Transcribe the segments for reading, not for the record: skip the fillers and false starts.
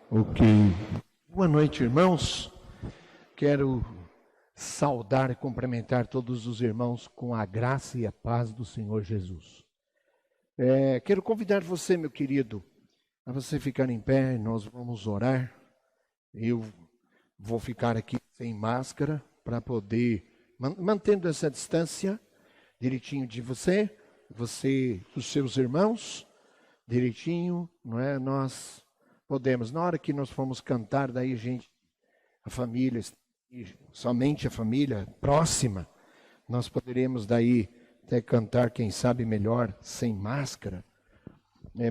Ok. Boa noite, irmãos. Quero saudar e cumprimentar todos os irmãos com a graça e a paz do Senhor Jesus. Quero convidar você, meu querido, a você ficar em pé e nós vamos orar. Eu vou ficar aqui sem máscara para poder, mantendo essa distância direitinho de você, dos seus irmãos, direitinho, não é? Nós podemos, na hora que nós formos cantar, daí a família, somente a família próxima, nós poderemos daí até cantar, quem sabe melhor, sem máscara,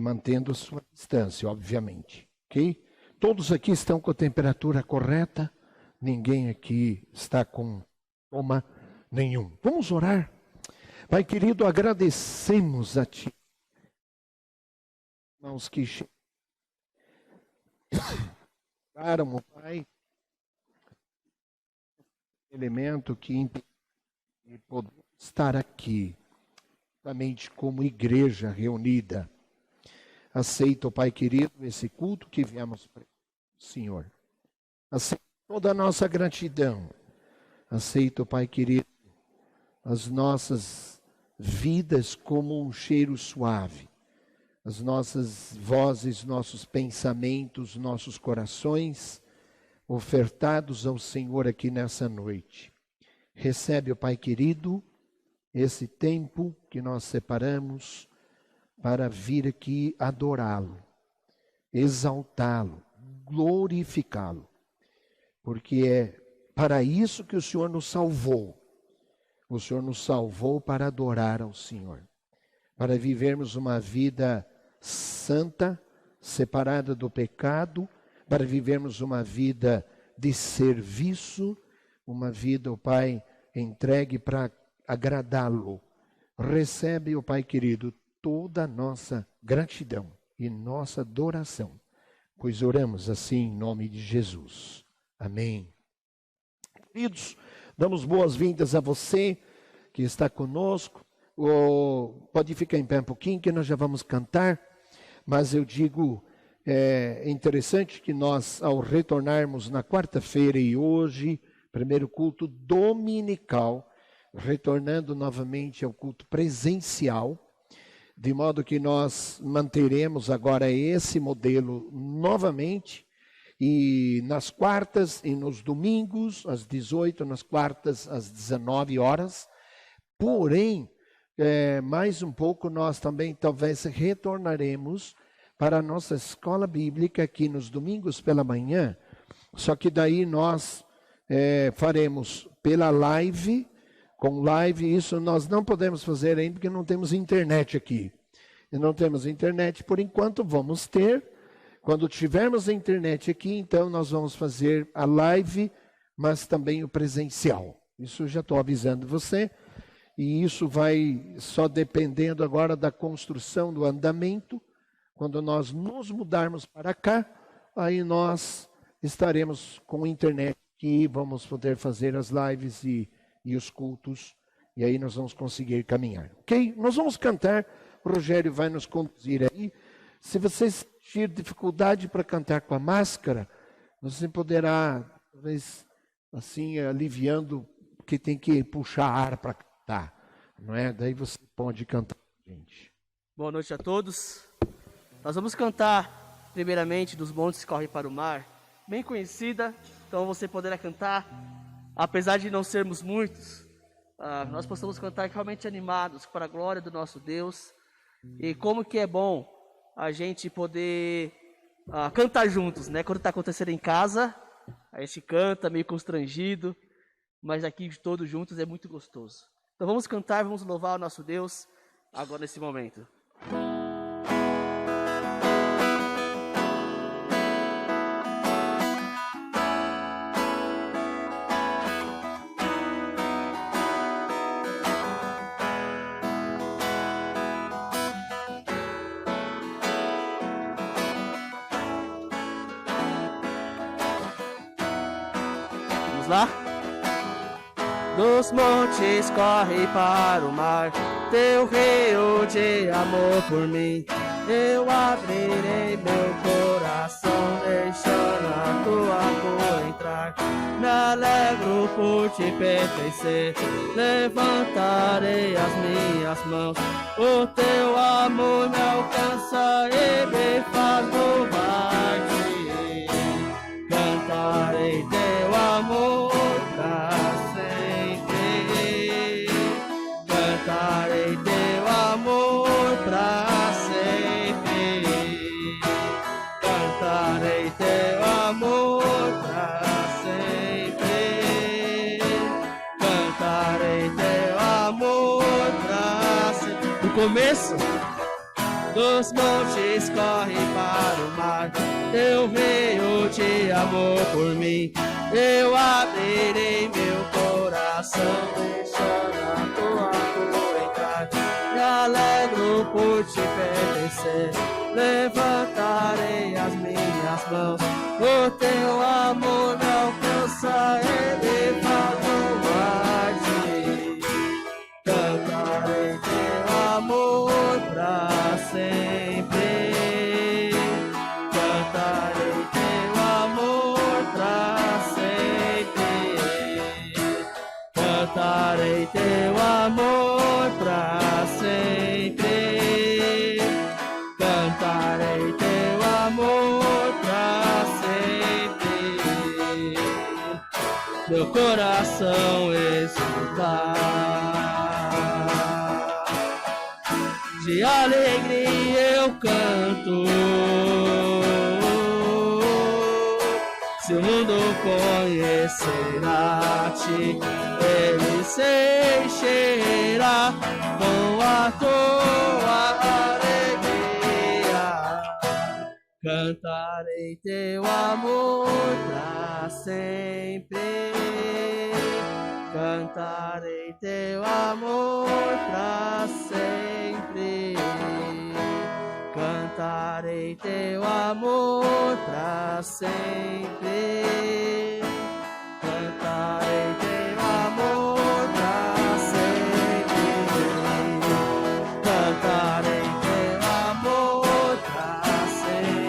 mantendo a sua distância, obviamente, ok? Todos aqui estão com a temperatura correta, ninguém aqui está com coma nenhum. Vamos orar. Pai querido, agradecemos a Ti, irmãos que chegaram, Pai, elemento que impede de poder estar aqui, somente como igreja reunida. Aceita, Pai querido, esse culto que viemos para o Senhor. Aceita toda a nossa gratidão. Aceita, Pai querido, as nossas vidas como um cheiro suave. As nossas vozes, nossos pensamentos, nossos corações ofertados ao Senhor aqui nessa noite. Recebe, ó Pai querido, esse tempo que nós separamos para vir aqui adorá-lo, exaltá-lo, glorificá-lo, porque é para isso que o Senhor nos salvou. O Senhor nos salvou para adorar ao Senhor, para vivermos uma vida santa, separada do pecado, para vivermos uma vida de serviço, uma vida, ó Pai, entregue para agradá-lo. Recebe, ó Pai querido, toda a nossa gratidão e nossa adoração, pois oramos assim em nome de Jesus. Amém. Queridos, damos boas-vindas a você que está conosco. Pode ficar em pé um pouquinho que nós já vamos cantar, mas eu digo, é interessante que nós, ao retornarmos na quarta-feira e hoje, primeiro culto dominical, retornando novamente ao culto presencial, de modo que nós manteremos agora esse modelo novamente, e nas quartas e nos domingos, às 18, nas quartas, às 19 horas, porém, mais um pouco nós também talvez retornaremos para a nossa escola bíblica aqui nos domingos pela manhã, só que daí nós faremos pela live, com live, isso nós não podemos fazer ainda porque não temos internet aqui. E não temos internet por enquanto, vamos ter. Quando tivermos a internet aqui, então nós vamos fazer a live, mas também o presencial. Isso eu já estou avisando você. E isso vai só dependendo agora da construção do andamento. Quando nós nos mudarmos para cá, aí nós estaremos com internet aqui, vamos poder fazer as lives e os cultos, e aí nós vamos conseguir caminhar. Ok? Nós vamos cantar, o Rogério vai nos conduzir aí. Se você sentir dificuldade para cantar com a máscara, você poderá, talvez, assim, aliviando, porque tem que puxar ar para cantar, não é? Daí você pode cantar, gente. Boa noite a todos. Nós vamos cantar, primeiramente, dos montes que correm para o mar, bem conhecida, então você poderá cantar, apesar de não sermos muitos, nós possamos cantar realmente animados para a glória do nosso Deus. E como que é bom a gente poder cantar juntos, né? Quando está acontecendo em casa, a gente canta meio constrangido, mas aqui todos juntos é muito gostoso. Então vamos cantar, vamos louvar o nosso Deus agora nesse momento. Lá? Dos montes corre para o mar, teu rio de amor por mim. Eu abrirei meu coração, deixa Me alegro por te pertencer, levantarei as minhas mãos. O teu amor me alcança e me faz louvar-te. Cantarei teu amor pra sempre. Cantarei teu amor pra sempre. Cantarei teu amor pra sempre. Cantarei teu amor pra sempre. No começo dos montes corre para o mar, teu rio de amor por mim. Eu abrirei meu coração, deixando a tua cor entrar. Me alegro por te pertencer, levantarei as minhas mãos. O teu amor me alcança e me faz louvar-te. Cantarei teu amor pra sempre. Cantarei teu amor pra sempre. Cantarei teu amor pra sempre. Cantarei teu amor pra sempre. Meu coração exultar. De alegria eu canto. Se o mundo conhecerá-te, ele se encherá com a tua alegria. Cantarei teu amor pra sempre. Cantarei teu amor pra sempre. Cantarei teu amor pra sempre. Cantarei teu amor pra sempre. Cantarei teu amor pra sempre.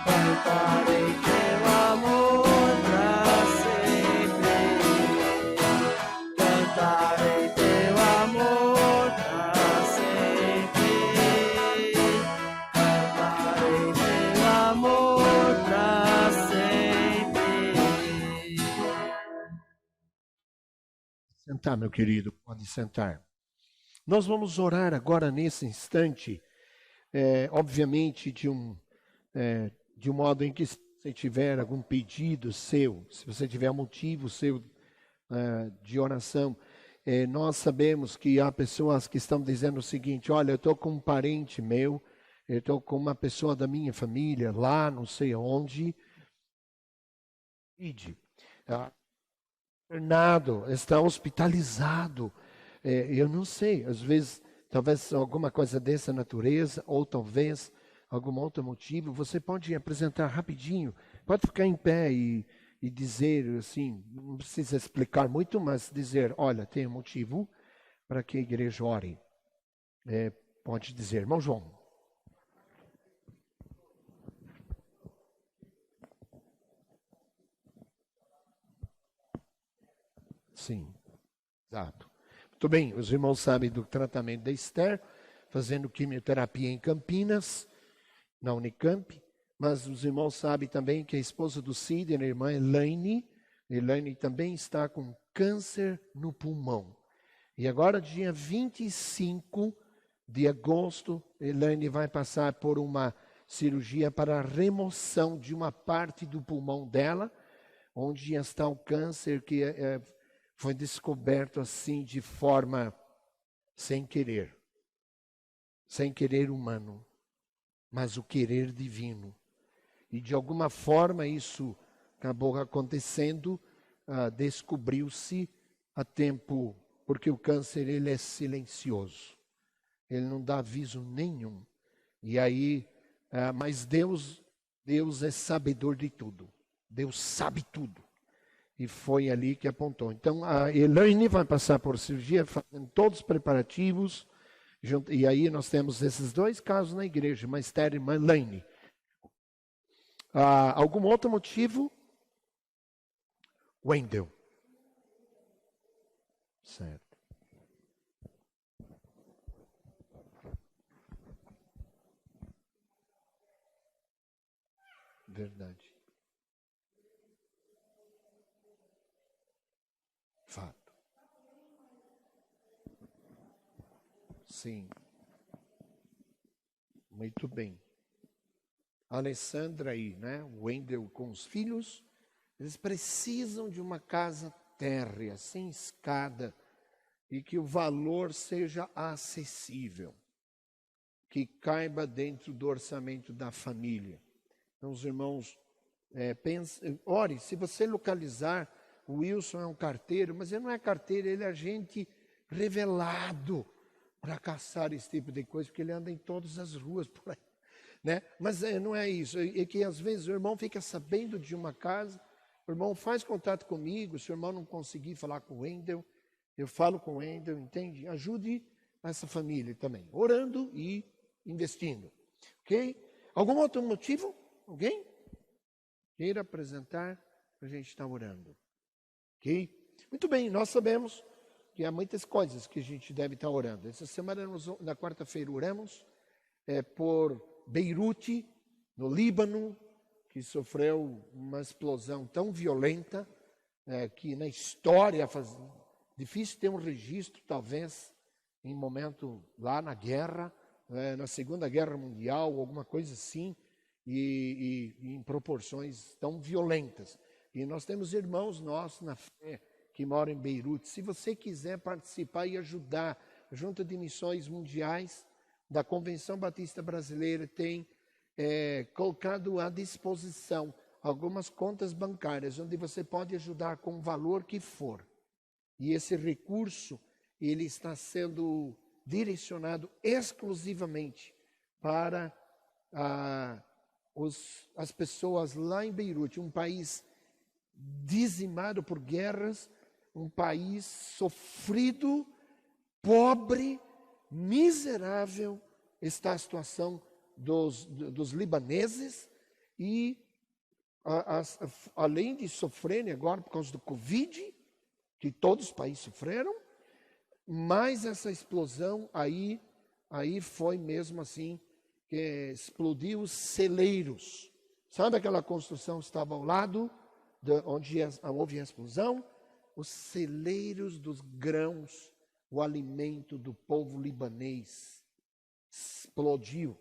Cantarei teu amor pra sempre. Cantarei teu amor pra sempre. Cantarei teu amor pra sempre. Sentar, meu querido, pode sentar. Nós vamos orar agora nesse instante, obviamente de um modo em que se tiver algum pedido seu, se você tiver um motivo seu de oração, nós sabemos que há pessoas que estão dizendo o seguinte: olha, eu estou com um parente meu, eu estou com uma pessoa da minha família lá, não sei onde, internado, está hospitalizado. Eu não sei, às vezes, talvez alguma coisa dessa natureza, ou talvez algum outro motivo. Você pode apresentar rapidinho, pode ficar em pé e dizer assim, não precisa explicar muito, mas dizer: olha, tem um motivo para que a igreja ore. Pode dizer, irmão João. Sim, exato. Muito bem, os irmãos sabem do tratamento da Esther, fazendo quimioterapia em Campinas, na Unicamp, mas os irmãos sabem também que a esposa do Cid, a irmã Elaine também está com câncer no pulmão. E agora, dia 25 de agosto, Elaine vai passar por uma cirurgia para a remoção de uma parte do pulmão dela, onde está o câncer que foi descoberto assim de forma sem querer humano, mas o querer divino. E de alguma forma isso acabou acontecendo, descobriu-se a tempo, porque o câncer ele é silencioso, ele não dá aviso nenhum. E aí, mas Deus é sabedor de tudo, Deus sabe tudo. E foi ali que apontou. Então, a Elaine vai passar por cirurgia, fazendo todos os preparativos. E aí nós temos esses dois casos na igreja, uma Esther e uma Elaine. Algum outro motivo? Wendel. Certo. Verdade. Fato. Sim. Muito bem. A Alessandra aí, né? O Wendel com os filhos, eles precisam de uma casa térrea, sem escada, e que o valor seja acessível, que caiba dentro do orçamento da família. Então, os irmãos, ore, se você localizar, o Wilson é um carteiro, mas ele não é carteiro, ele é agente revelado para caçar esse tipo de coisa, porque ele anda em todas as ruas por aí, né? Mas não é isso, é que às vezes o irmão fica sabendo de uma casa, o irmão faz contato comigo, se o irmão não conseguir falar com o Wendel, eu falo com o Wendel, entende? Ajude essa família também, orando e investindo, ok? Algum outro motivo? Alguém? Queira apresentar, a gente está orando, ok? Muito bem, nós sabemos que há muitas coisas que a gente deve estar orando. Essa semana, na quarta-feira, oramos por Beirute, no Líbano, que sofreu uma explosão tão violenta que na história difícil ter um registro, talvez, em momento lá na guerra, na Segunda Guerra Mundial, alguma coisa assim, e em proporções tão violentas. E nós temos irmãos nossos na fé que moram em Beirute. Se você quiser participar e ajudar, a Junta de Missões Mundiais da Convenção Batista Brasileira tem colocado à disposição algumas contas bancárias, onde você pode ajudar com o valor que for. E esse recurso, ele está sendo direcionado exclusivamente para as pessoas lá em Beirute, um país dizimado por guerras, um país sofrido, pobre, miserável, está a situação dos libaneses e além de sofrerem agora por causa do Covid, que todos os países sofreram, mas essa explosão aí foi mesmo assim, que explodiu os celeiros. Sabe aquela construção que estava ao lado, onde houve a explosão? Os celeiros dos grãos, o alimento do povo libanês, explodiu.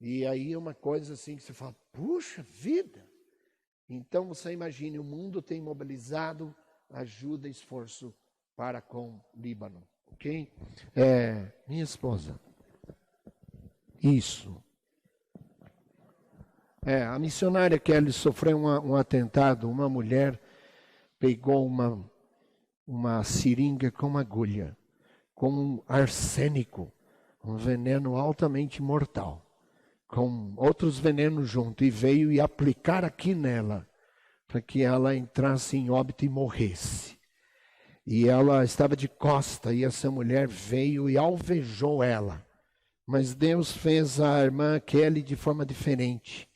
E aí é uma coisa assim que você fala, puxa vida! Então você imagine, o mundo tem mobilizado ajuda e esforço para com o Líbano, ok? Minha esposa. Isso. A missionária Kelly sofreu um atentado, uma mulher pegou uma seringa com agulha, com um arsênico, um veneno altamente mortal, com outros venenos junto, e veio e aplicar aqui nela, para que ela entrasse em óbito e morresse. E ela estava de costa, e essa mulher veio e alvejou ela. Mas Deus fez a irmã Kelly de forma diferente.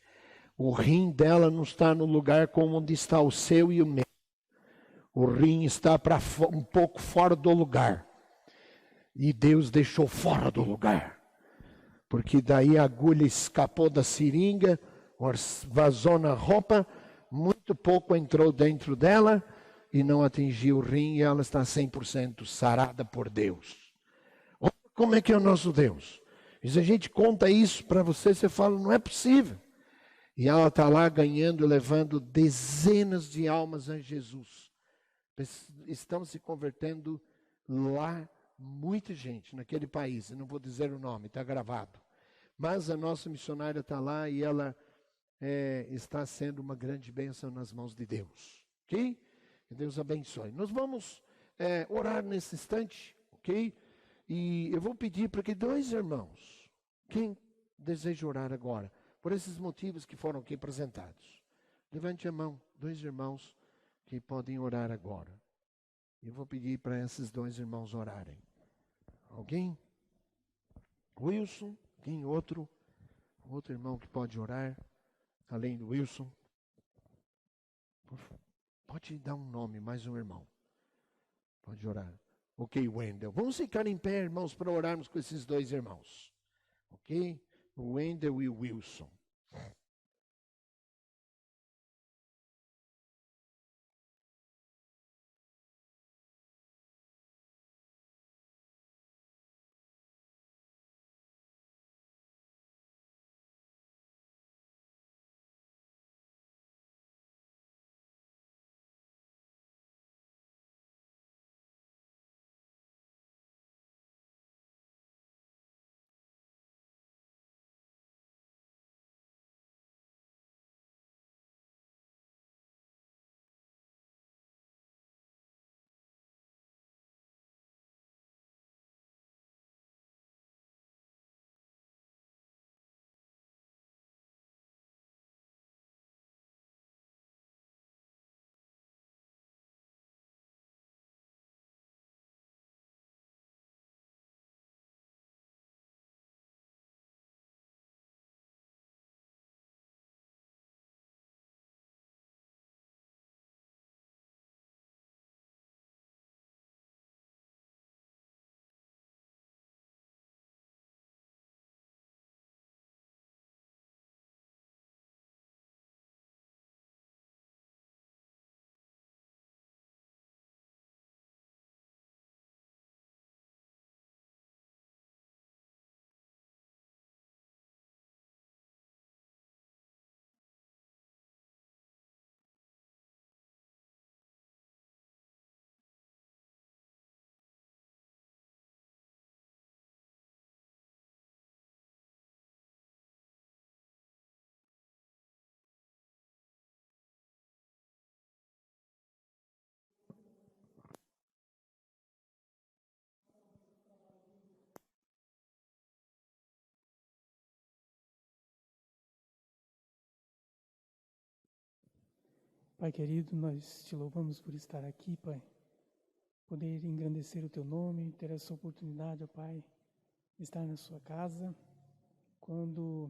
O rim dela não está no lugar como onde está o seu e o meu. O rim está um pouco fora do lugar. E Deus deixou fora do lugar. Porque daí a agulha escapou da seringa, vazou na roupa, muito pouco entrou dentro dela e não atingiu o rim, e ela está 100% sarada por Deus. Olha como é que é o nosso Deus. E se a gente conta isso para você, você fala, não é possível. E ela está lá ganhando, levando dezenas de almas a Jesus. Estão se convertendo lá muita gente naquele país. Eu não vou dizer o nome, está gravado. Mas a nossa missionária está lá e ela está sendo uma grande bênção nas mãos de Deus. Ok? Que Deus abençoe. Nós vamos orar nesse instante, ok? E eu vou pedir para que dois irmãos, quem deseja orar agora, por esses motivos que foram aqui apresentados, levante a mão, dois irmãos que podem orar agora. Eu vou pedir para esses dois irmãos orarem. Alguém? Wilson? Quem outro? Outro irmão que pode orar, além do Wilson? Pode dar um nome, mais um irmão. Pode orar. Ok, Wendel. Vamos ficar em pé, irmãos, para orarmos com esses dois irmãos. Ok? O Wendel e o Wilson. Pai querido, nós te louvamos por estar aqui, Pai. Poder engrandecer o teu nome, ter essa oportunidade, ó Pai, de estar na sua casa. Quando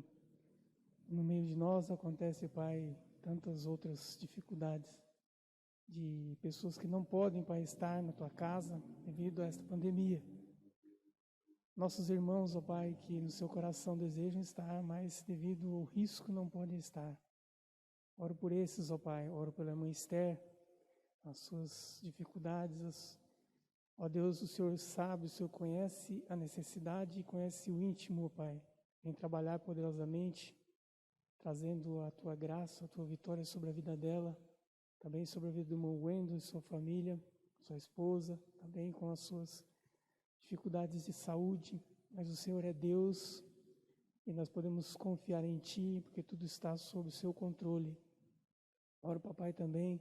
no meio de nós acontece, Pai, tantas outras dificuldades de pessoas que não podem, Pai, estar na tua casa devido a esta pandemia. Nossos irmãos, ó Pai, que no seu coração desejam estar, mas devido ao risco não podem estar. Oro por esses, ó Pai, oro pela irmã Esther, as suas dificuldades. Ó Deus, o Senhor sabe, o Senhor conhece a necessidade e conhece o íntimo, ó Pai. Vem trabalhar poderosamente, trazendo a Tua graça, a Tua vitória sobre a vida dela, também sobre a vida do irmão Wendel e sua família, sua esposa, também com as suas dificuldades de saúde. Mas o Senhor é Deus e nós podemos confiar em Ti, porque tudo está sob o Seu controle. Oro, Papai, também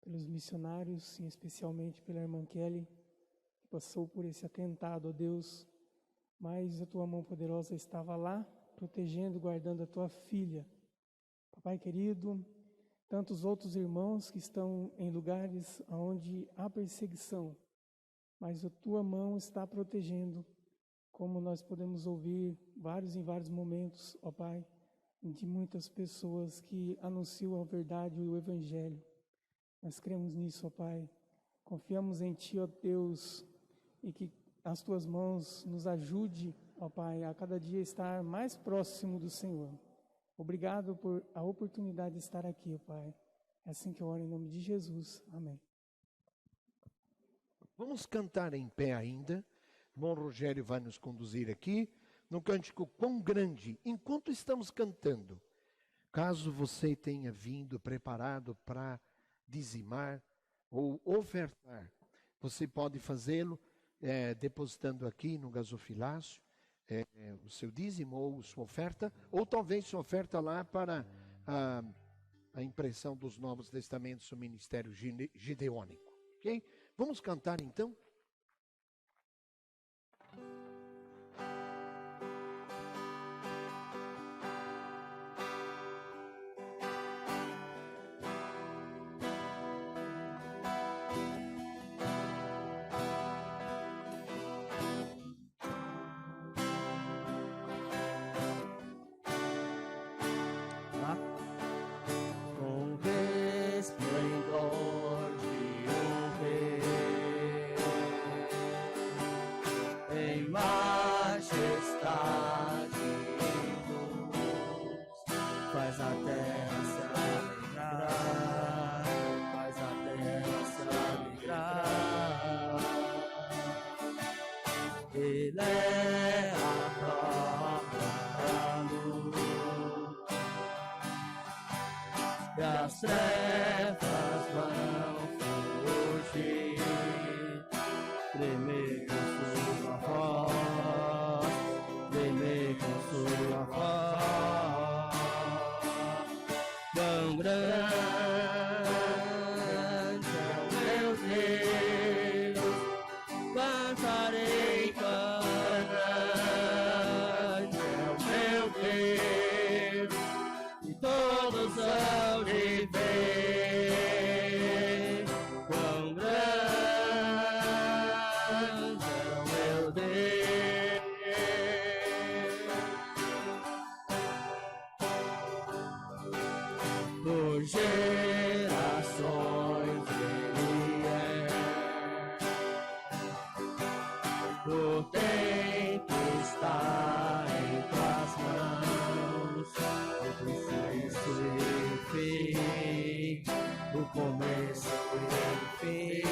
pelos missionários, e especialmente pela irmã Kelly, que passou por esse atentado, ó Deus, mas a Tua mão poderosa estava lá, protegendo, guardando a Tua filha. Papai querido, tantos outros irmãos que estão em lugares onde há perseguição, mas a Tua mão está protegendo, como nós podemos ouvir em vários momentos, ó Pai, de muitas pessoas que anunciam a verdade e o Evangelho. Nós cremos nisso, ó Pai. Confiamos em Ti, ó Deus, e que as Tuas mãos nos ajude, ó Pai, a cada dia estar mais próximo do Senhor. Obrigado por a oportunidade de estar aqui, ó Pai. É assim que eu oro em nome de Jesus. Amém. Vamos cantar em pé ainda. O irmão Rogério vai nos conduzir aqui no cântico Quão Grande. Enquanto estamos cantando, caso você tenha vindo preparado para dizimar ou ofertar, você pode fazê-lo depositando aqui no gasofilácio o seu dízimo ou sua oferta, ou talvez sua oferta lá para a impressão dos Novos Testamentos do Ministério Gideônico. Ok? Vamos cantar então? Com resplendor faz a terra se alegrar, faz a terra se alegrar. Ele é a própria luz, e as trevas vão fugir, tremer com sua voz, tremer com sua voz. Quão grande é o meu Deus, cantarei, quão grande é o meu Deus, e todos hão de ver. Quão grande é o meu Deus. Por gerações Ele é, o tempo está em tuas mãos, o princípio e o fim, o começo e o fim.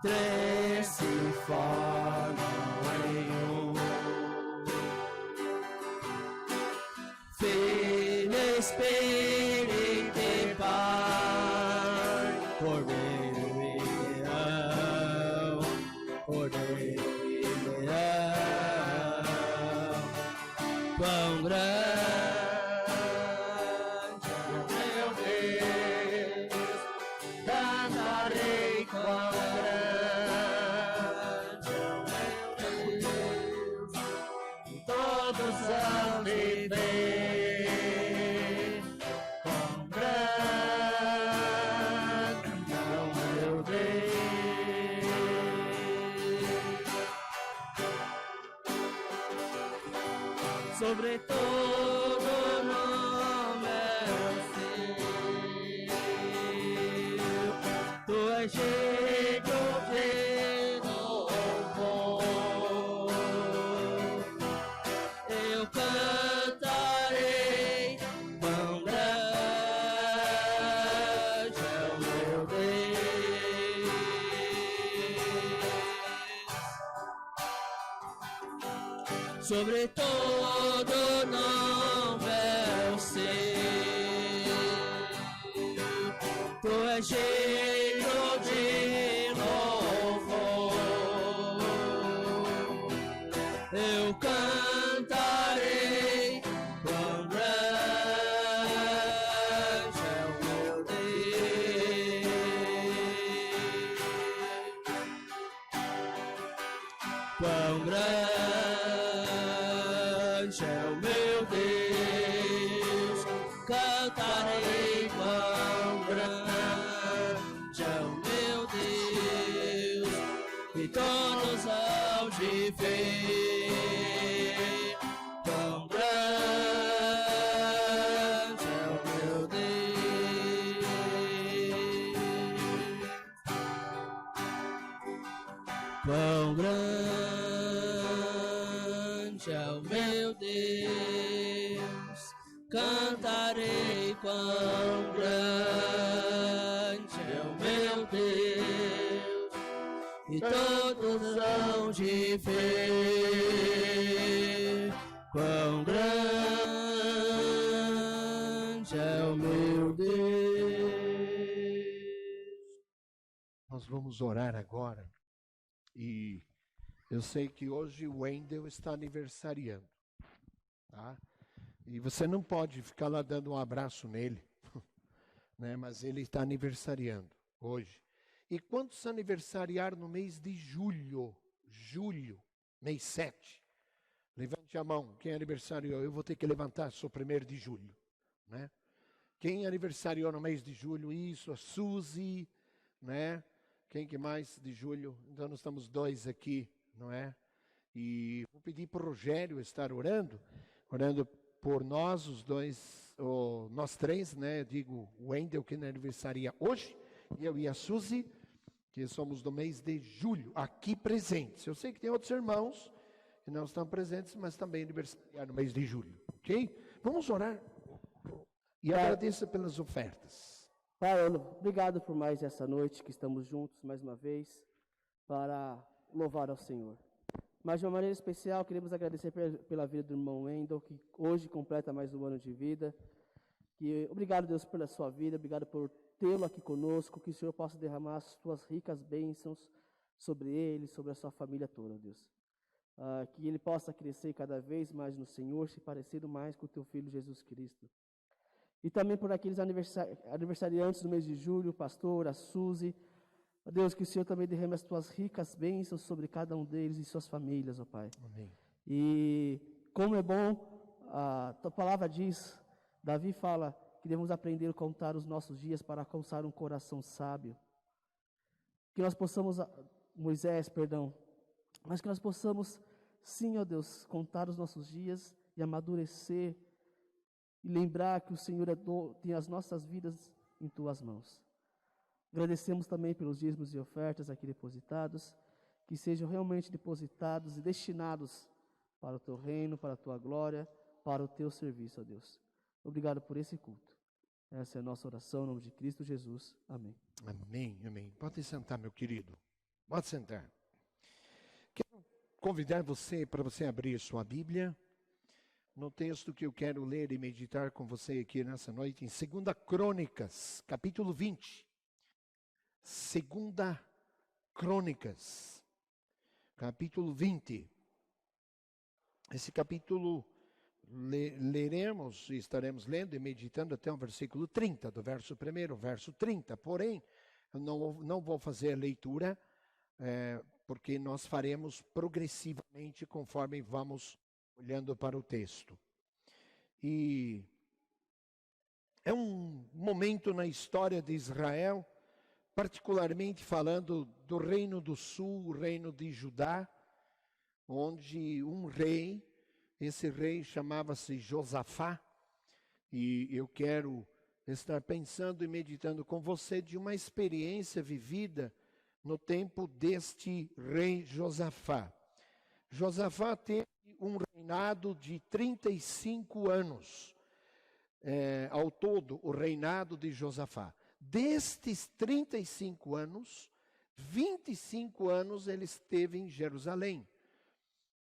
Três se formam em um, Filho, Espírito e Pai, Cordeiro e Leão, Cordeiro e Leão. Quão grande é o meu Deus, cantarei, quão grande é o meu Deus, e todos hão de ver. Quão grande é o meu Deus. Sobre todo nome eu sei, tu és cheio de louvor. Eu cantarei, quão grande é o meu Deus. Sobre todo nome eu sei, tu és cheio de louvor. Eu cantarei, quão grande é o meu Deus. Quão grande é o meu Deus, cantarei, quão grande é o meu Deus, e todos hão de ver. Quão grande é o meu Deus. Quão grande é o meu Deus, cantarei, quão grande é o meu Deus, e todos hão de ver. Quão grande é o meu Deus. Nós vamos orar agora. E eu sei que hoje o Wendel está aniversariando, tá? E você não pode ficar lá dando um abraço nele, né? Mas ele está aniversariando hoje. E quantos aniversariar no mês de julho, mês 7? Levante a mão, quem aniversariou? Eu vou ter que levantar, sou 1º de julho, né? Quem aniversariou no mês de julho? Isso, a Suzy, né? Quem que mais de julho? Então nós estamos 2 aqui, não é? E vou pedir para o Rogério estar orando por nós, os dois, nós 3, né? Eu digo o Wendel, que aniversaria hoje, e eu e a Suzy, que somos do mês de julho, aqui presentes. Eu sei que tem outros irmãos que que não estão presentes, mas também aniversariar no mês de julho. Ok? Vamos orar. E agradeço pelas ofertas. Pai, obrigado por mais essa noite que estamos juntos mais uma vez para louvar ao Senhor. Mas de uma maneira especial, queremos agradecer pela vida do irmão Wendel, que hoje completa mais um ano de vida. Obrigado, Deus, pela sua vida, obrigado por tê-lo aqui conosco, que o Senhor possa derramar as suas ricas bênçãos sobre ele, sobre a sua família toda, Deus. Que ele possa crescer cada vez mais no Senhor, se parecendo mais com o teu Filho Jesus Cristo. E também por aqueles aniversariantes do mês de julho, o pastor, a Suzy. Ó Deus, que o Senhor também derrame as tuas ricas bênçãos sobre cada um deles e suas famílias, ó Pai. Amém. E como é bom, a tua palavra diz, Davi fala que devemos aprender a contar os nossos dias para alcançar um coração sábio. Que nós possamos, mas que nós possamos, sim, ó Deus, contar os nossos dias e amadurecer e lembrar que o Senhor tem as nossas vidas em tuas mãos. Agradecemos também pelos dízimos e ofertas aqui depositados, que sejam realmente depositados e destinados para o teu reino, para a tua glória, para o teu serviço, ó Deus. Obrigado por esse culto. Essa é a nossa oração, em nome de Cristo Jesus. Amém. Amém, amém. Pode sentar, meu querido. Pode sentar. Quero convidar você para você abrir sua Bíblia no texto que eu quero ler e meditar com você aqui nessa noite, em 2 Crônicas, capítulo 20. 2 Crônicas, capítulo 20. Esse capítulo leremos e estaremos lendo e meditando até o versículo 30, do verso 1 ao verso 30. Porém, eu não vou fazer a leitura, porque nós faremos progressivamente conforme vamos olhando para o texto. E é um momento na história de Israel, particularmente falando do reino do sul, o reino de Judá, onde um rei, esse rei chamava-se Josafá, e eu quero estar pensando e meditando com você de uma experiência vivida no tempo deste rei Josafá. Josafá teve um reinado de 35 anos, ao todo, o reinado de Josafá. Destes 35 anos, 25 anos ele esteve em Jerusalém.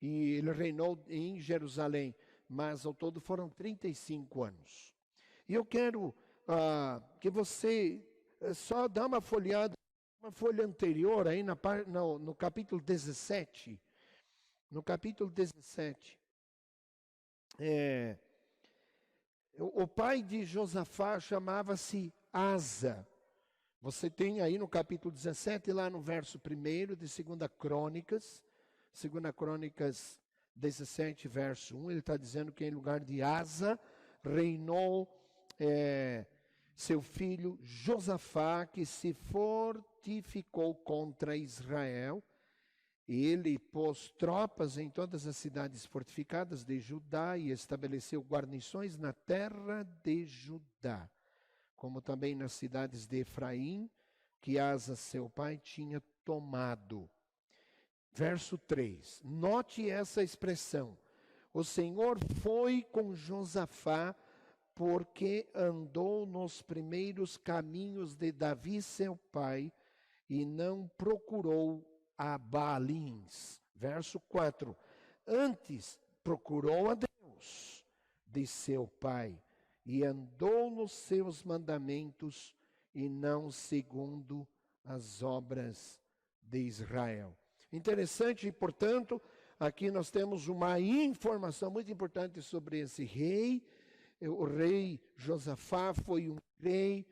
E ele reinou em Jerusalém, mas ao todo foram 35 anos. E eu quero que você só dá uma folhada, uma folha anterior, aí no capítulo 17. No capítulo 17, o pai de Josafá chamava-se Asa. Você tem aí no capítulo 17, lá no verso 1 de 2 Crônicas, 2 Crônicas 17, verso 1, ele está dizendo que em lugar de Asa, reinou seu filho Josafá, que se fortificou contra Israel. Ele pôs tropas em todas as cidades fortificadas de Judá e estabeleceu guarnições na terra de Judá, como também nas cidades de Efraim, que Asa, seu pai, tinha tomado. Verso 3, note essa expressão. O Senhor foi com Josafá, porque andou nos primeiros caminhos de Davi, seu pai, e não procurou a Baalins. Verso 4, antes procurou a Deus de seu pai, e andou nos seus mandamentos, e não segundo as obras de Israel. Interessante, e portanto, aqui nós temos uma informação muito importante sobre esse rei. O rei Josafá foi um rei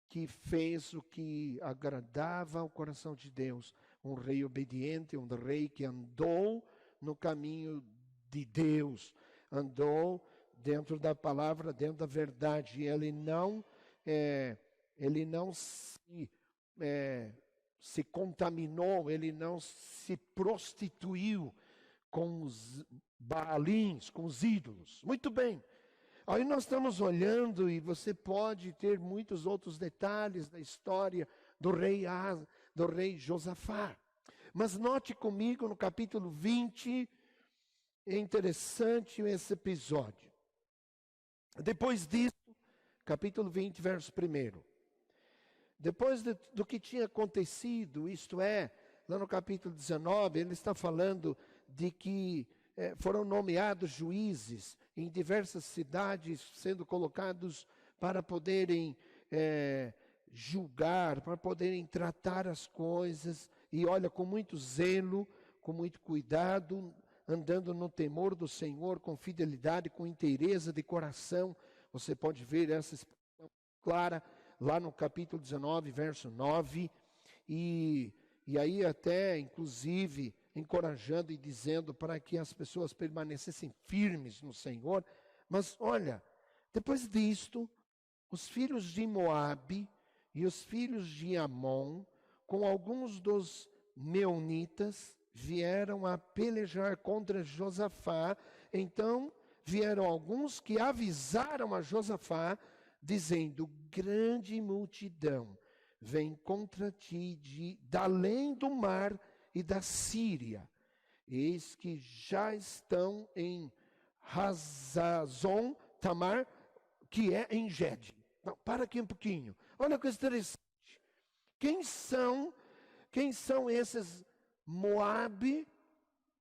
que fez o que agradava ao coração de Deus. Um rei obediente, um rei que andou no caminho de Deus, andou dentro da palavra, dentro da verdade. Ele não se contaminou, ele não se prostituiu com os Baalins, com os ídolos. Muito bem. Aí nós estamos olhando e você pode ter muitos outros detalhes da história do rei Josafá. Mas note comigo no capítulo 20, é interessante esse episódio. Depois disso, capítulo 20, verso 1. Depois do que tinha acontecido, isto é, lá no capítulo 19, ele está falando de que foram nomeados juízes em diversas cidades, sendo colocados para poderem julgar, para poderem tratar as coisas, e olha, com muito zelo, com muito cuidado, andando no temor do Senhor, com fidelidade, com inteireza de coração. Você pode ver essa expressão clara lá no capítulo 19, verso 9, e aí até, inclusive, encorajando e dizendo para que as pessoas permanecessem firmes no Senhor. Mas olha, depois disto, os filhos de Moabe e os filhos de Amon, com alguns dos meunitas, vieram a pelejar contra Josafá. Então vieram alguns que avisaram a Josafá, dizendo: grande multidão vem contra ti da além do mar e da Síria. Eis que já estão em Hazazon Tamar, que é em Gede. Não, para aqui um pouquinho. Olha que interessante. Quem são esses Moabe?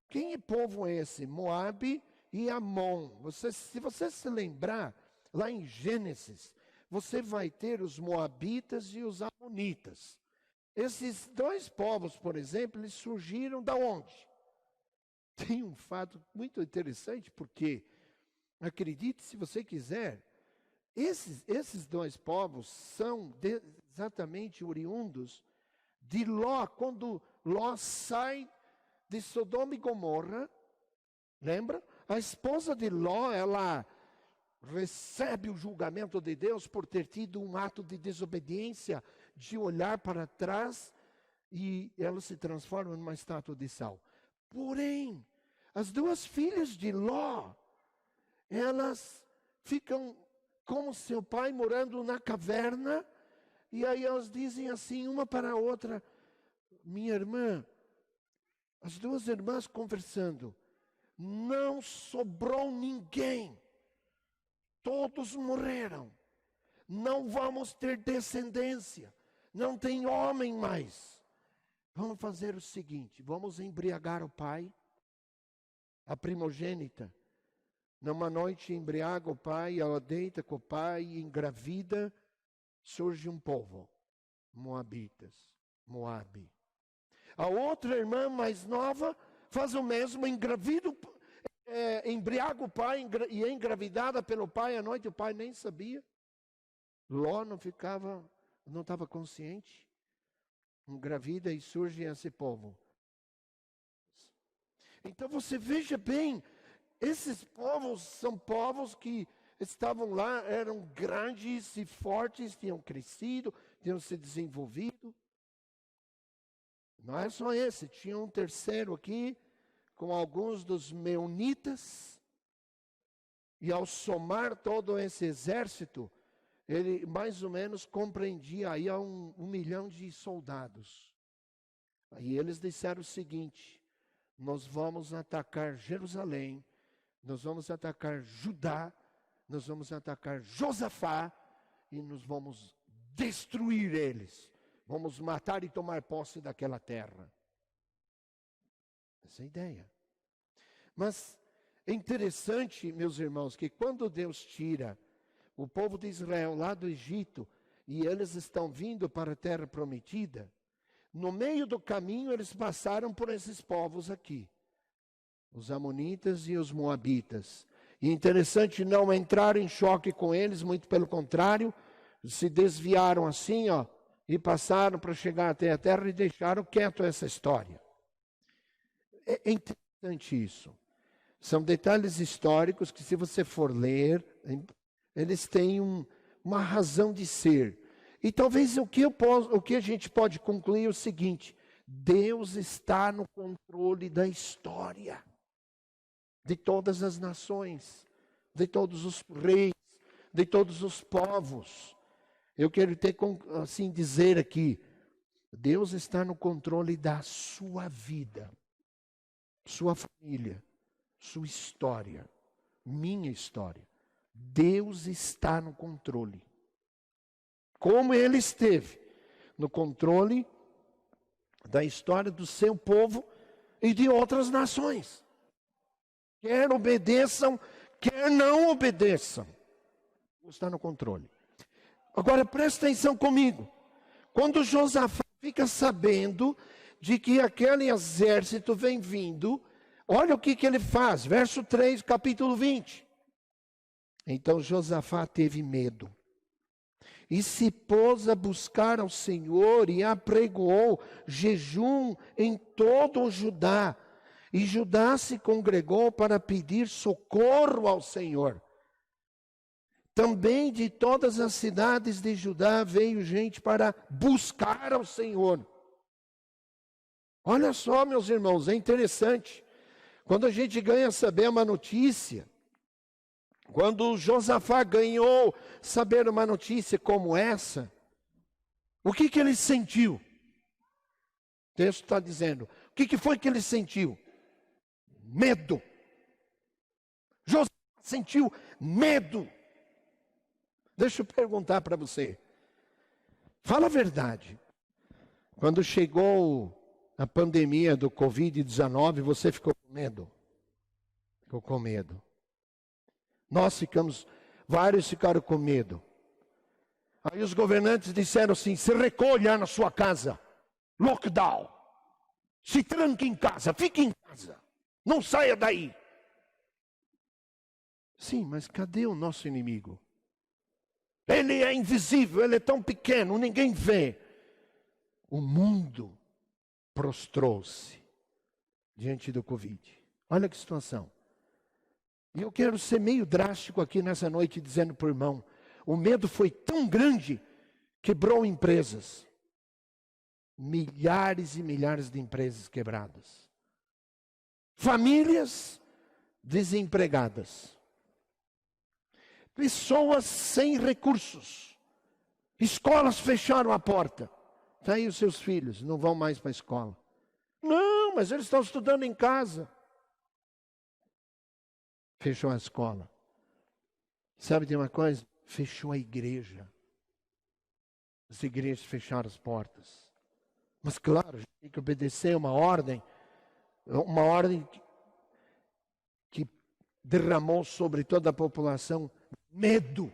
Quem é povo esse? Moabe e Amon. Se você se lembrar, lá em Gênesis, você vai ter os moabitas e os amonitas. Esses dois povos, por exemplo, eles surgiram da onde? Tem um fato muito interessante, porque, acredite se você quiser, esses dois povos são exatamente oriundos de Ló. Quando Ló sai de Sodoma e Gomorra, lembra? A esposa de Ló, ela recebe o julgamento de Deus por ter tido um ato de desobediência, de olhar para trás, e ela se transforma numa estátua de sal. Porém, as duas filhas de Ló, elas ficam como seu pai morando na caverna, e aí elas dizem assim, uma para a outra: minha irmã, as duas irmãs conversando, não sobrou ninguém, todos morreram, não vamos ter descendência, não tem homem mais. Vamos fazer o seguinte, vamos embriagar o pai, a primogênita. Numa noite embriaga o pai, ela deita com o pai, engravida, surge um povo, moabitas, Moabe. A outra irmã mais nova faz o mesmo, engravida, embriaga o pai e é engravidada pelo pai à noite, o pai nem sabia. Ló não estava consciente, engravida e surge esse povo. Então você veja bem, esses povos são povos que estavam lá, eram grandes e fortes, tinham crescido, tinham se desenvolvido. Não é só esse, tinha um terceiro aqui, com alguns dos meunitas, e ao somar todo esse exército, ele mais ou menos compreendia aí a 1 milhão de soldados. Aí eles disseram o seguinte: nós vamos atacar Jerusalém, nós vamos atacar Judá, nós vamos atacar Josafá, e nós vamos destruir eles. Vamos matar e tomar posse daquela terra. Essa é a ideia. Mas é interessante, meus irmãos, que quando Deus tira o povo de Israel lá do Egito, e eles estão vindo para a terra prometida, no meio do caminho eles passaram por esses povos aqui, os amonitas e os moabitas. E é interessante não entrar em choque com eles, muito pelo contrário, se desviaram assim, e passaram para chegar até a terra e deixaram quieto essa história. É interessante isso. São detalhes históricos que, se você for ler, eles têm uma razão de ser. E talvez o que a gente pode concluir é o seguinte: Deus está no controle da história, de todas as nações, de todos os reis, de todos os povos. Eu quero assim dizer aqui, Deus está no controle da sua vida, sua família, sua história, minha história. Deus está no controle. Como Ele esteve no controle da história do seu povo e de outras nações. Quer obedeçam, quer não obedeçam. Deus está no controle. Agora presta atenção comigo. Quando Josafá fica sabendo de que aquele exército vem vindo, olha o que ele faz. Verso 3, capítulo 20. Então Josafá teve medo e se pôs a buscar ao Senhor e apregoou jejum em todo o Judá. E Judá se congregou para pedir socorro ao Senhor. Também de todas as cidades de Judá veio gente para buscar ao Senhor. Olha só, meus irmãos, é interessante. Quando a gente ganha saber uma notícia, quando Josafá ganhou saber uma notícia como essa, o que ele sentiu? O texto está dizendo, o que foi que ele sentiu? Medo. Josafá sentiu medo. Deixa eu perguntar para você. Fala a verdade. Quando chegou a pandemia do Covid-19, você ficou com medo? Ficou com medo. Vários ficaram com medo. Aí os governantes disseram assim, se recolha na sua casa. Lockdown. Se tranque em casa, fique em casa. Não saia daí. Sim, mas cadê o nosso inimigo? Ele é invisível, ele é tão pequeno, ninguém vê. O mundo prostrou-se diante do Covid. Olha que situação. E eu quero ser meio drástico aqui nessa noite, dizendo para o irmão, o medo foi tão grande, quebrou empresas. Milhares e milhares de empresas quebradas. Famílias desempregadas. Pessoas sem recursos. Escolas fecharam a porta. Está aí os seus filhos, não vão mais para a escola. Não, mas eles estão estudando em casa. Fechou a escola. Sabe de uma coisa? Fechou a igreja. As igrejas fecharam as portas. Mas claro, a gente tem que obedecer uma ordem que derramou sobre toda a população medo.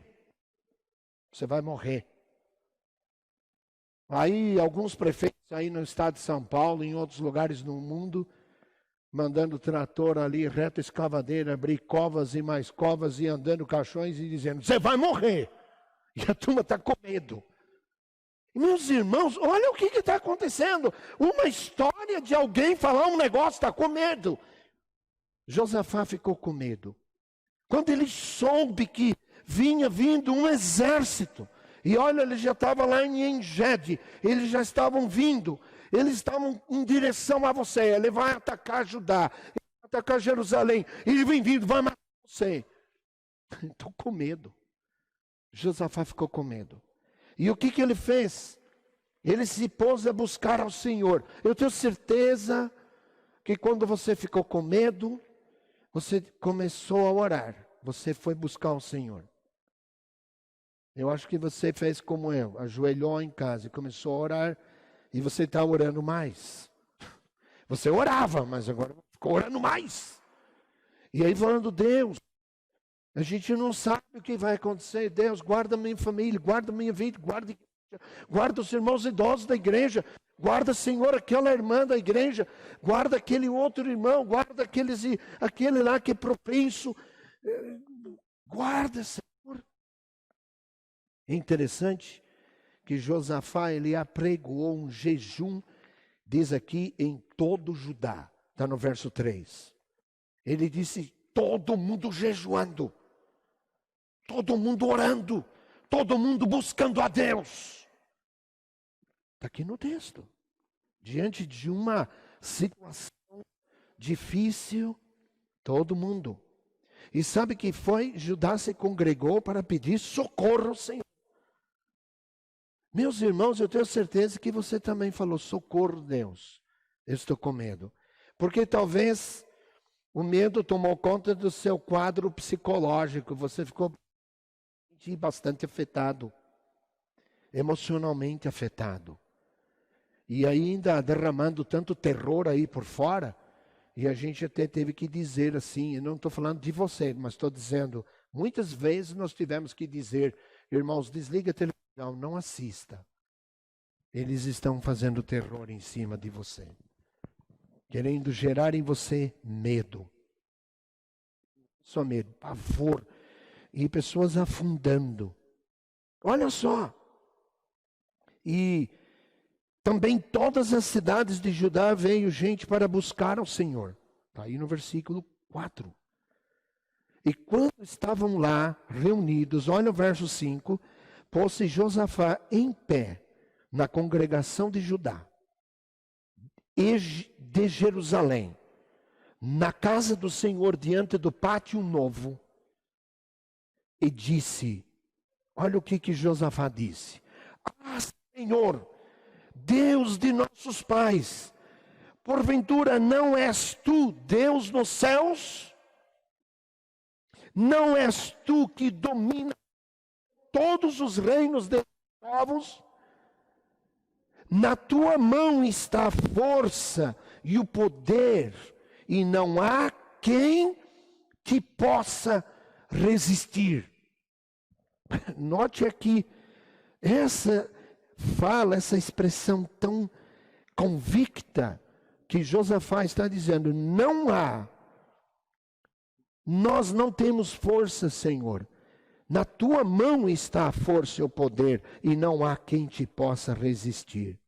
Você vai morrer. Aí alguns prefeitos aí no estado de São Paulo, em outros lugares no mundo, mandando trator ali, reta escavadeira, abrir covas e mais covas e andando caixões e dizendo, você vai morrer. E a turma está com medo. E meus irmãos, olha o que está acontecendo. Uma história de alguém falar um negócio, está com medo. Josafá ficou com medo. Quando ele soube que vinha vindo um exército, e olha, ele já estava lá em Engedi, eles já estavam vindo, eles estavam em direção a você, ele vai atacar Judá, ele vai atacar Jerusalém, ele vem vindo, vai matar você. Estou com medo. Josafá ficou com medo. E o que ele fez? Ele se pôs a buscar ao Senhor. Eu tenho certeza que quando você ficou com medo, você começou a orar. Você foi buscar o Senhor. Eu acho que você fez como eu. Ajoelhou em casa e começou a orar. E você está orando mais. Você orava, mas agora ficou orando mais. E aí falando, Deus, a gente não sabe o que vai acontecer. Deus, guarda minha família, guarda minha vida, guarda os irmãos idosos da igreja. Guarda, Senhor, aquela irmã da igreja. Guarda aquele outro irmão. Guarda aquele lá que é propenso. Guarda, Senhor. É interessante que Josafá, ele apregoou um jejum, diz aqui, em todo Judá. Está no verso 3. Ele disse, todo mundo jejuando. Todo mundo orando. Todo mundo buscando a Deus. Está aqui no texto. Diante de uma situação difícil, todo mundo. E sabe que foi? Judá se congregou para pedir socorro ao Senhor. Meus irmãos, eu tenho certeza que você também falou, socorro, Deus. Eu estou com medo. Porque talvez O medo tomou conta do seu quadro psicológico. Você ficou bastante afetado, emocionalmente afetado. E ainda derramando tanto terror aí por fora. E a gente até teve que dizer assim, eu não estou falando de você, mas estou dizendo, muitas vezes nós tivemos que dizer, irmãos, desliga a televisão, não assista. Eles estão fazendo terror em cima de você. Querendo gerar em você medo. Só medo, pavor. E pessoas afundando. Olha só. E também todas as cidades de Judá veio gente para buscar ao Senhor. Está aí no versículo 4. E quando estavam lá reunidos, olha o verso 5. Pôs-se Josafá em pé na congregação de Judá e de Jerusalém, na casa do Senhor, diante do pátio novo, e disse, olha o que Josafá disse: Ah, Senhor, Deus de nossos pais, porventura não és tu Deus nos céus? Não és tu que domina todos os reinos dos povos? Na tua mão está a força e o poder, e não há quem te possa resistir. Note aqui, essa fala, essa expressão tão convicta, que Josafá está dizendo, nós não temos força, Senhor. Na tua mão está a força e o poder, e não há quem te possa resistir.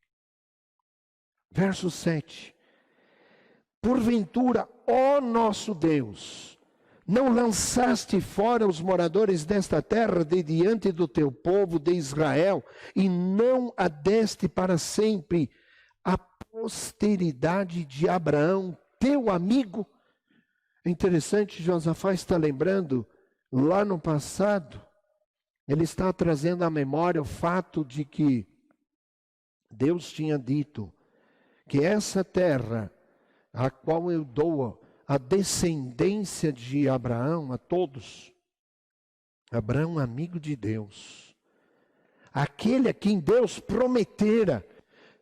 Verso 7. Porventura, ó nosso Deus, não lançaste fora os moradores desta terra de diante do teu povo de Israel, e não a deste para sempre a posteridade de Abraão, teu amigo? É interessante, Josafá está lembrando, lá no passado, ele está trazendo à memória o fato de que Deus tinha dito que essa terra, a qual eu dou a descendência de Abraão, a todos, Abraão, amigo de Deus, aquele a quem Deus prometera,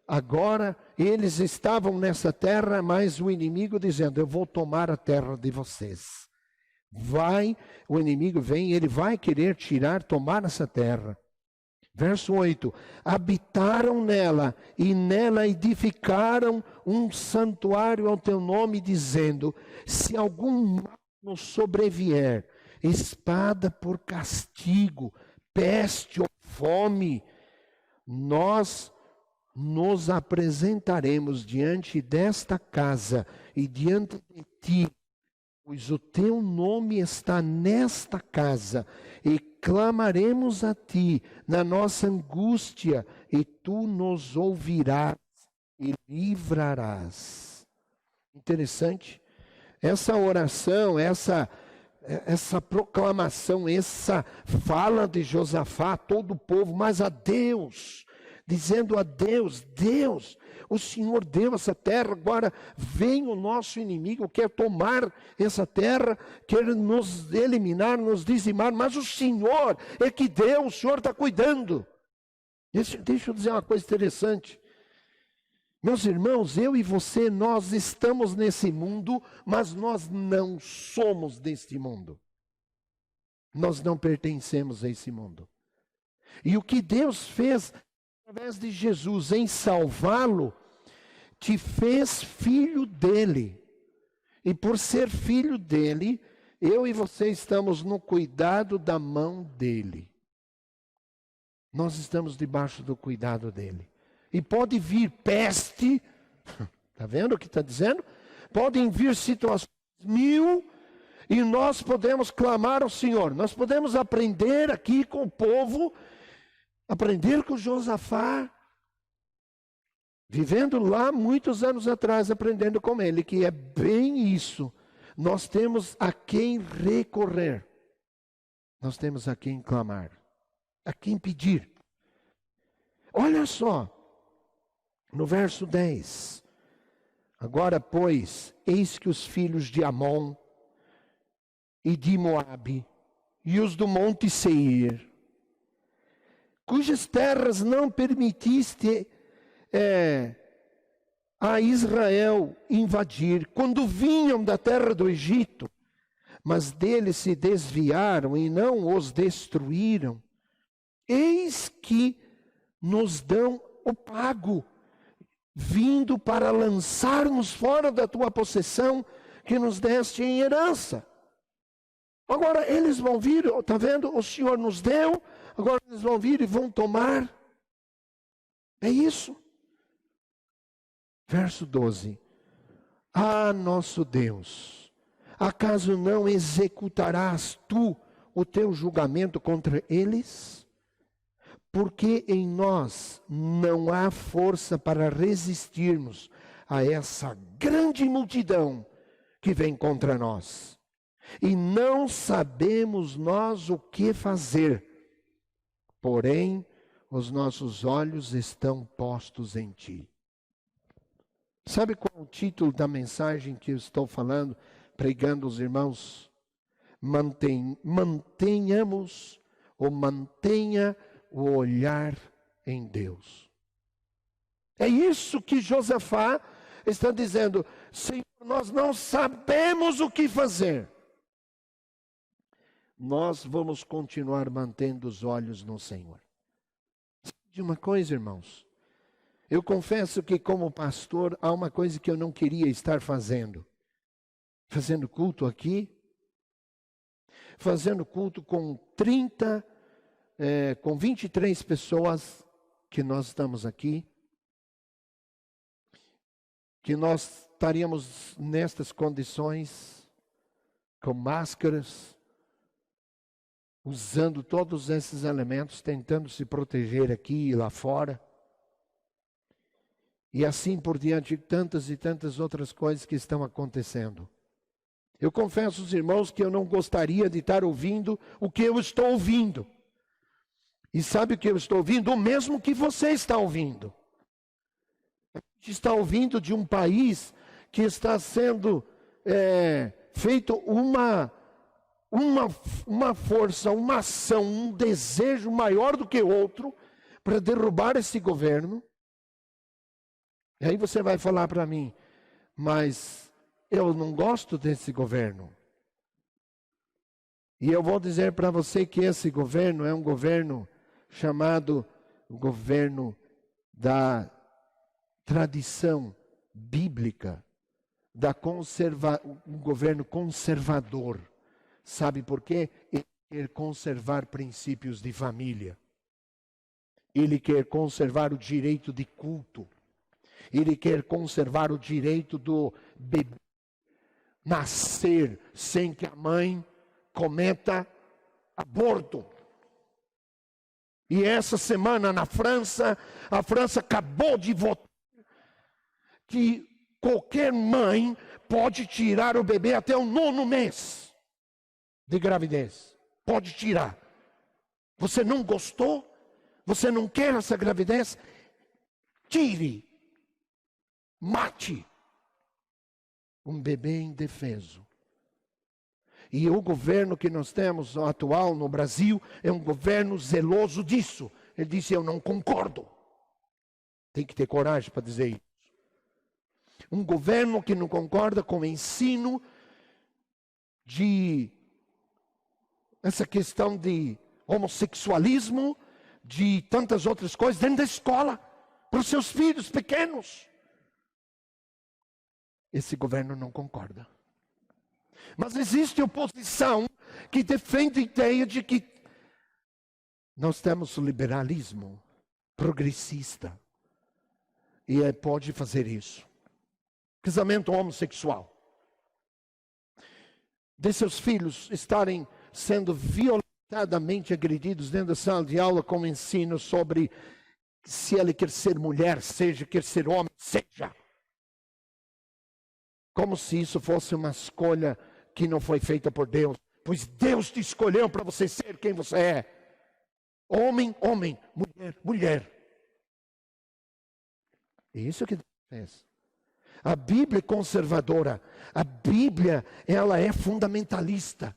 agora eles estavam nessa terra, mas o inimigo dizendo, eu vou tomar a terra de vocês. O inimigo vem, ele vai querer tomar essa terra. Verso 8, habitaram nela e nela edificaram um santuário ao teu nome, dizendo, se algum mal nos sobrevier, espada por castigo, peste ou fome, nós nos apresentaremos diante desta casa e diante de ti, pois o teu nome está nesta casa, e clamaremos a ti na nossa angústia, e tu nos ouvirás e livrarás. Interessante. Essa oração, essa proclamação, essa fala de Josafá a todo o povo, mas a Deus, dizendo a Deus, Deus, o Senhor deu essa terra, agora vem o nosso inimigo, quer tomar essa terra, quer nos eliminar, nos dizimar, mas o Senhor é que deu, o Senhor está cuidando. Deixa eu dizer uma coisa interessante. Meus irmãos, eu e você, nós estamos nesse mundo, mas nós não somos deste mundo. Nós não pertencemos a esse mundo. E o que Deus fez através de Jesus em salvá-lo, te fez filho dele. E por ser filho dele, eu e você estamos no cuidado da mão dele. Nós estamos debaixo do cuidado dele. E pode vir peste, está vendo o que está dizendo? Podem vir situações mil, e nós podemos clamar ao Senhor. Nós podemos aprender aqui com o povo, aprender com Josafá, vivendo lá muitos anos atrás, aprendendo com ele, que é bem isso. Nós temos a quem recorrer. Nós temos a quem clamar, a quem pedir. Olha só, no verso 10. Agora, pois, eis que os filhos de Amon e de Moabe e os do monte Seir, cujas terras não permitiste a Israel invadir, quando vinham da terra do Egito, mas deles se desviaram e não os destruíram, eis que nos dão o pago, vindo para lançar-nos fora da tua possessão, que nos deste em herança. Agora eles vão vir, está vendo? O Senhor nos deu, agora eles vão vir e vão tomar. É isso. Verso 12. Ah, nosso Deus, acaso não executarás tu o teu julgamento contra eles? Porque em nós não há força para resistirmos a essa grande multidão que vem contra nós. E não sabemos nós o que fazer, porém os nossos olhos estão postos em ti. Sabe qual é o título da mensagem que eu estou falando, pregando aos irmãos? Mantenhamos ou mantenha o olhar em Deus. É isso que Josafá está dizendo: Senhor, nós não sabemos o que fazer. Nós vamos continuar mantendo os olhos no Senhor. De uma coisa, irmãos, eu confesso que como pastor há uma coisa que eu não queria estar fazendo. Fazendo culto aqui, fazendo culto com 23 pessoas que nós estamos aqui, que nós estaríamos nestas condições, com máscaras, usando todos esses elementos, tentando se proteger aqui e lá fora. E assim por diante, tantas e tantas outras coisas que estão acontecendo. Eu confesso aos irmãos que eu não gostaria de estar ouvindo o que eu estou ouvindo. E sabe o que eu estou ouvindo? O mesmo que você está ouvindo. A gente está ouvindo de um país que está sendo feito uma força, uma ação, um desejo maior do que outro para derrubar esse governo. E aí você vai falar para mim, mas eu não gosto desse governo. E eu vou dizer para você que esse governo é um governo chamado governo da tradição bíblica, um governo conservador. Sabe por quê? Ele quer conservar princípios de família. Ele quer conservar o direito de culto. Ele quer conservar o direito do bebê nascer sem que a mãe cometa aborto. E essa semana na França, a França acabou de votar que qualquer mãe pode tirar o bebê até o 9º mês de gravidez. Pode tirar. Você não gostou? Você não quer essa gravidez? Tire. Mate um bebê indefeso. E o governo que nós temos atual no Brasil é um governo zeloso disso. Ele disse: eu não concordo. Tem que ter coragem para dizer isso. Um governo que não concorda com o ensino de essa questão de homossexualismo, de tantas outras coisas dentro da escola, para os seus filhos pequenos. Esse governo não concorda. Mas existe oposição que defende a ideia de que nós temos o liberalismo progressista. E pode fazer isso. Casamento homossexual. De seus filhos estarem sendo violentadamente agredidos dentro da sala de aula com ensino sobre se ele quer ser mulher, seja, quer ser homem, seja. Como se isso fosse uma escolha que não foi feita por Deus. Pois Deus te escolheu para você ser quem você é. Homem, homem, mulher, mulher. É isso que Deus fez. A Bíblia é conservadora. A Bíblia, ela é fundamentalista.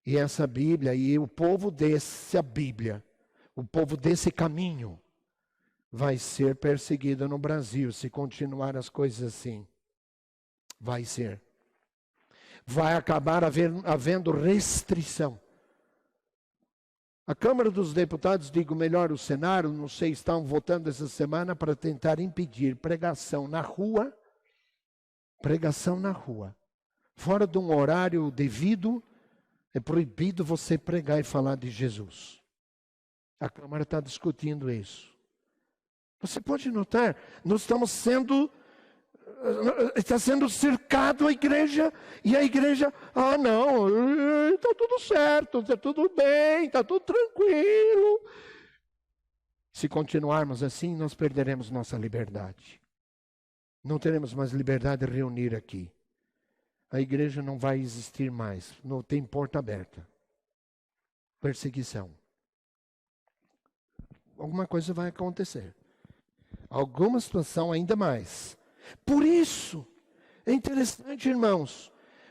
E essa Bíblia, e o povo dessa Bíblia, o povo desse caminho, vai ser perseguido no Brasil, se continuar as coisas assim. Vai ser. Vai acabar havendo restrição. A Câmara dos Deputados, digo melhor, o Senado, não sei, estão votando essa semana para tentar impedir pregação na rua. Pregação na rua. Fora de um horário devido, é proibido você pregar e falar de Jesus. A Câmara está discutindo isso. Você pode notar, nós estamos está sendo cercado a igreja, e a igreja, não, está tudo certo, está tudo bem, está tudo tranquilo. Se continuarmos assim, nós perderemos nossa liberdade. Não teremos mais liberdade de reunir aqui. A igreja não vai existir mais, não tem porta aberta. Perseguição. Alguma coisa vai acontecer. Alguma situação ainda mais. Por isso, é interessante, irmãos,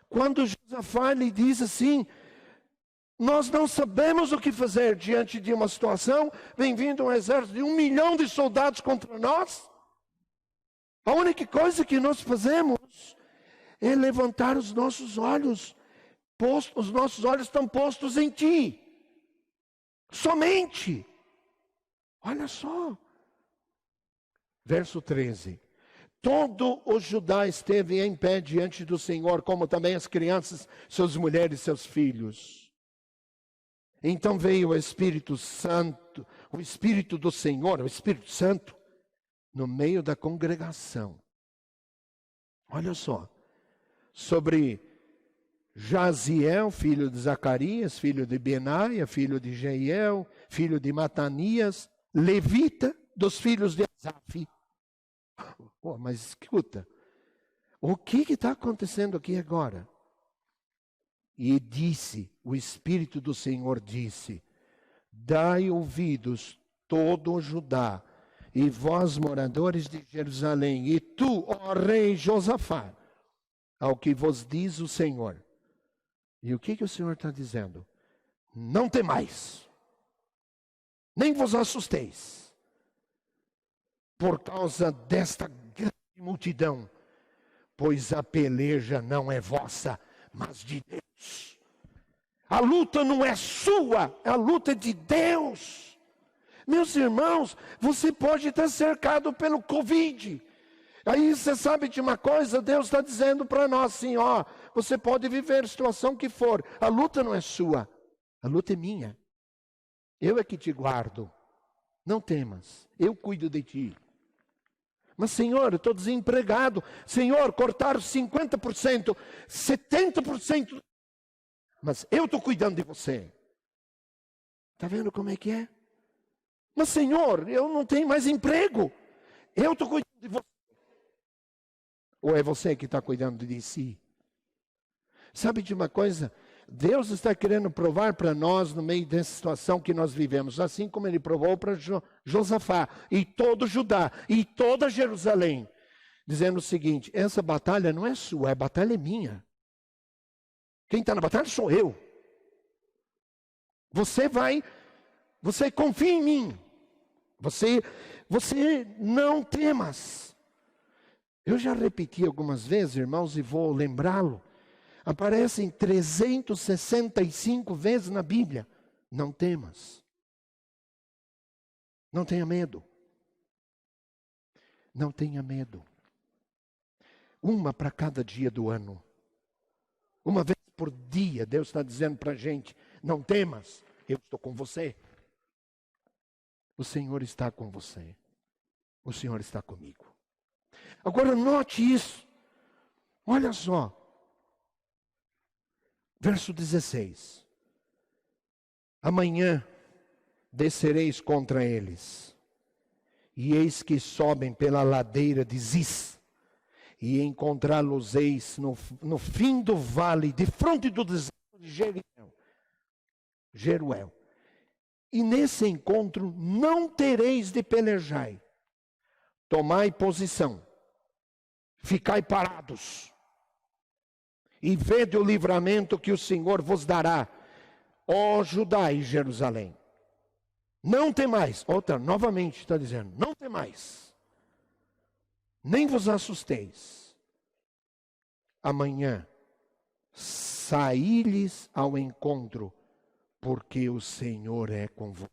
quando Josafá lhe diz assim, nós não sabemos o que fazer diante de uma situação, vem vindo um exército de 1 milhão de soldados contra nós. A única coisa que nós fazemos é levantar os nossos olhos. Os nossos olhos estão postos em ti. Somente. Olha só. Verso 13. Todo o Judá esteve em pé diante do Senhor, como também as crianças, suas mulheres e seus filhos. Então veio o Espírito Santo, o Espírito do Senhor, o Espírito Santo, no meio da congregação. Olha só. Sobre Jaziel, filho de Zacarias, filho de Benaia, filho de Jeiel, filho de Matanias, levita dos filhos de Asaf. Mas escuta, o que está acontecendo aqui agora? E disse, o Espírito do Senhor disse, dai ouvidos todo o Judá, e vós moradores de Jerusalém, e tu, ó rei Josafá, ao que vos diz o Senhor. E o que o Senhor está dizendo? Não temais, nem vos assusteis, por causa desta grande multidão, pois a peleja não é vossa, mas de Deus. A luta não é sua, a luta é de Deus. Meus irmãos, você pode estar cercado pelo Covid. Aí você sabe de uma coisa, Deus está dizendo para nós assim, você pode viver a situação que for, a luta não é sua, a luta é minha. Eu é que te guardo, não temas, eu cuido de ti. Mas Senhor, eu estou desempregado, Senhor, cortaram 50%, 70%, mas eu estou cuidando de você. Está vendo como é que é? Mas Senhor, eu não tenho mais emprego, eu estou cuidando de você. Ou é você que está cuidando de si? Sabe de uma coisa? Deus está querendo provar para nós no meio dessa situação que nós vivemos, assim como Ele provou para Josafá e todo Judá e toda Jerusalém, dizendo o seguinte, essa batalha não é sua, a batalha é minha. Quem está na batalha sou eu. Você confia em mim. Você não temas. Eu já repeti algumas vezes, irmãos, e vou lembrá-lo. Aparecem 365 vezes na Bíblia. Não temas. Não tenha medo. Não tenha medo. Uma para cada dia do ano. Uma vez por dia, Deus está dizendo para a gente, não temas, eu estou com você. O Senhor está com você. O Senhor está comigo. Agora note isso. Olha só. Verso 16. Amanhã descereis contra eles. E eis que sobem pela ladeira de Ziz. E encontrá-los-eis no fim do vale, de fronte do deserto de Jeruel. E nesse encontro não tereis de pelejar. Tomai posição. ficai parados, e vede o livramento que o Senhor vos dará, ó Judá e Jerusalém. Não temais, novamente está dizendo, não temais, nem vos assusteis. Amanhã saí-lhes ao encontro, porque o Senhor é convosco.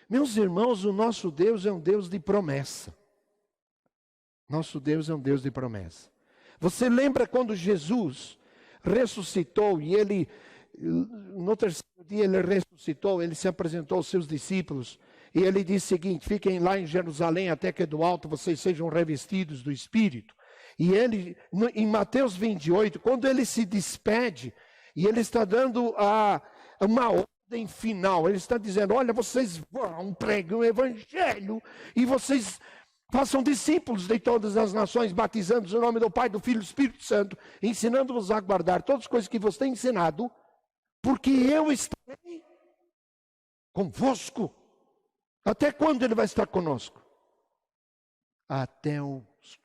Meus irmãos, o nosso Deus é um Deus de promessa. Nosso Deus é um Deus de promessa. Você lembra quando Jesus ressuscitou e ele, no terceiro dia ele ressuscitou, ele se apresentou aos seus discípulos e ele disse o seguinte: fiquem lá em Jerusalém até que do alto vocês sejam revestidos do Espírito. E ele, em Mateus 28, quando ele se despede, e ele está dando uma ordem final, ele está dizendo: olha, vocês vão pregar o Evangelho, e vocês façam discípulos de todas as nações, batizando-os em nome do Pai, do Filho e do Espírito Santo, ensinando-vos a guardar todas as coisas que vos tenho ensinado, porque eu estarei convosco. Até quando ele vai estar conosco? Até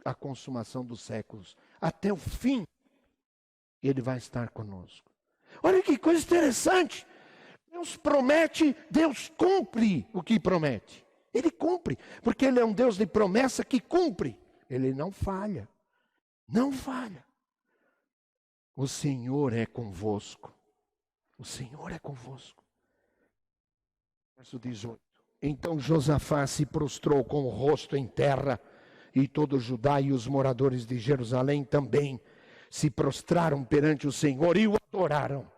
a consumação dos séculos, até o fim, ele vai estar conosco. Olha que coisa interessante. Deus promete, Deus cumpre o que promete. Ele cumpre, porque ele é um Deus de promessa que cumpre. Ele não falha, não falha. O Senhor é convosco. O Senhor é convosco. Verso 18. Então Josafá se prostrou com o rosto em terra, e todo Judá e os moradores de Jerusalém também se prostraram perante o Senhor e o adoraram.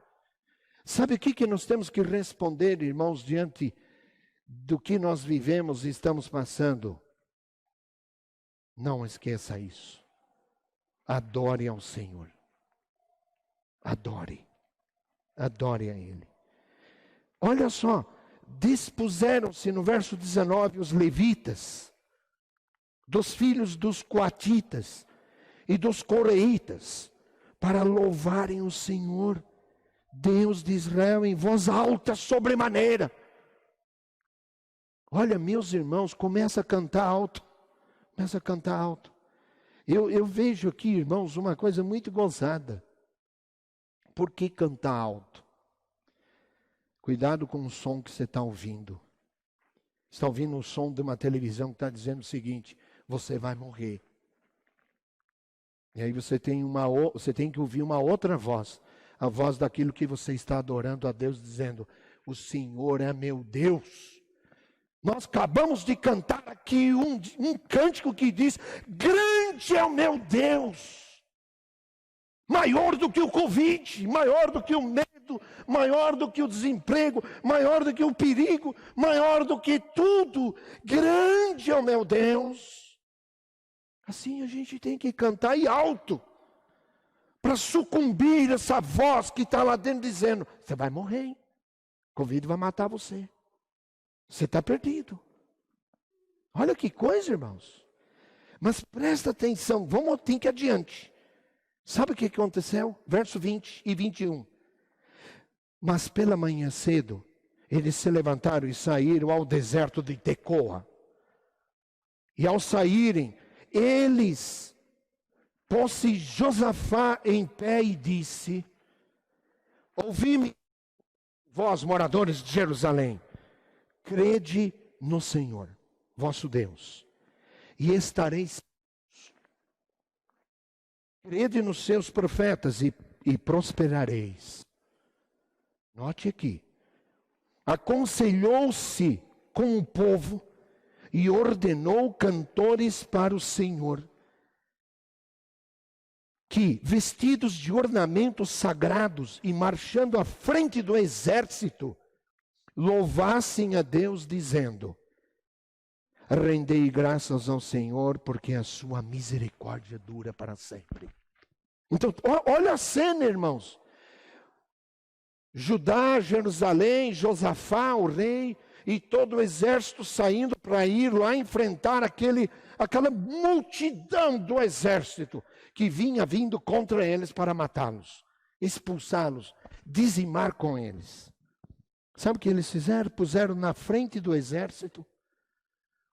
Sabe o que nós temos que responder, irmãos, diante do que nós vivemos e estamos passando? Não esqueça isso. Adore ao Senhor. Adore. Adore a Ele. Olha só, dispuseram-se no verso 19 os levitas, dos filhos dos coatitas e dos coreitas, para louvarem o Senhor, Deus de Israel, em voz alta sobremaneira. Olha, meus irmãos, começa a cantar alto. Começa a cantar alto. Eu vejo aqui, irmãos, uma coisa muito gozada. Por que cantar alto? Cuidado com o som que você está ouvindo. Você está ouvindo o som de uma televisão que está dizendo o seguinte: você vai morrer. E aí você tem que ouvir uma outra voz. A voz daquilo que você está adorando a Deus, dizendo: o Senhor é meu Deus. Nós acabamos de cantar aqui um cântico que diz: grande é o meu Deus. Maior do que o Covid, maior do que o medo, maior do que o desemprego, maior do que o perigo, maior do que tudo. Grande é o meu Deus. Assim a gente tem que cantar e alto, para sucumbir essa voz que está lá dentro dizendo: você vai morrer, hein? Covid vai matar você. Você está perdido. Olha que coisa, irmãos. Mas presta atenção, tem que ir adiante. Sabe o que aconteceu? Verso 20 e 21. Mas pela manhã cedo, eles se levantaram e saíram ao deserto de Tecoa. E ao saírem, eles, pôs-se Josafá em pé e disse: ouvi-me, vós moradores de Jerusalém, crede no Senhor, vosso Deus, e estareis. Crede nos seus profetas e prosperareis. Note aqui. Aconselhou-se com o povo e ordenou cantores para o Senhor, que, vestidos de ornamentos sagrados e marchando à frente do exército, louvassem a Deus, dizendo: rendei graças ao Senhor, porque a sua misericórdia dura para sempre. Então, olha a cena, irmãos. Judá, Jerusalém, Josafá, o rei, e todo o exército saindo para ir lá enfrentar aquela multidão do exército que vinha vindo contra eles para matá-los, expulsá-los, dizimar com eles. Sabe o que eles fizeram? Puseram na frente do exército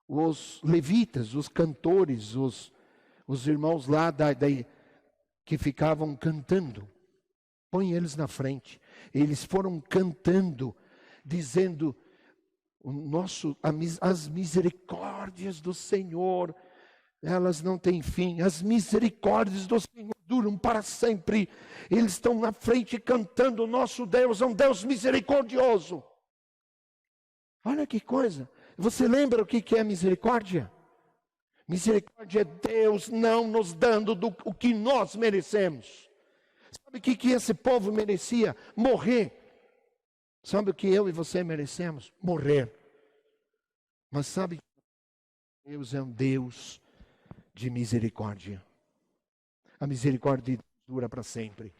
os levitas, os cantores, os irmãos lá que ficavam cantando, põe eles na frente. Eles foram cantando, dizendo, as misericórdias do Senhor, elas não têm fim. As misericórdias do Senhor duram para sempre. Eles estão na frente cantando, nosso Deus é um Deus misericordioso. Olha que coisa. Você lembra o que é misericórdia? Misericórdia é Deus não nos dando o que nós merecemos. Sabe o que esse povo merecia? Morrer. Sabe o que eu e você merecemos? Morrer. Mas sabe que Deus é um Deus de misericórdia. A misericórdia de Deus dura para sempre.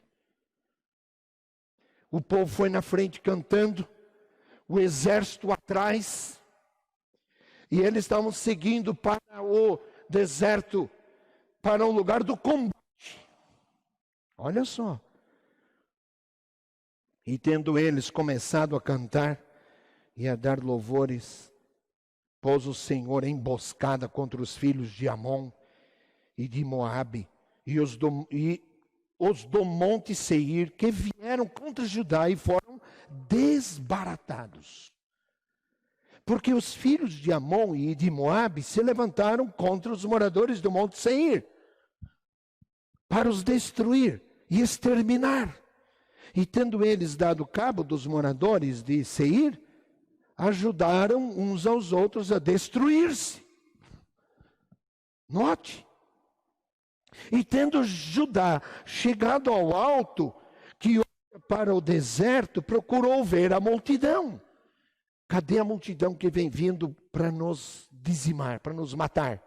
O povo foi na frente cantando, o exército atrás, e eles estavam seguindo para o deserto, para o lugar do combate. Olha só. E tendo eles começado a cantar e a dar louvores, pôs o Senhor emboscada contra os filhos de Amon e de Moabe, e os do monte Seir, que vieram contra Judá e foram desbaratados. Porque os filhos de Amon e de Moabe se levantaram contra os moradores do monte Seir, para os destruir e exterminar. E tendo eles dado cabo dos moradores de Seir, ajudaram uns aos outros a destruir-se. Note. E tendo Judá chegado ao alto, que olha para o deserto, procurou ver a multidão. Cadê a multidão que vem vindo para nos dizimar, para nos matar?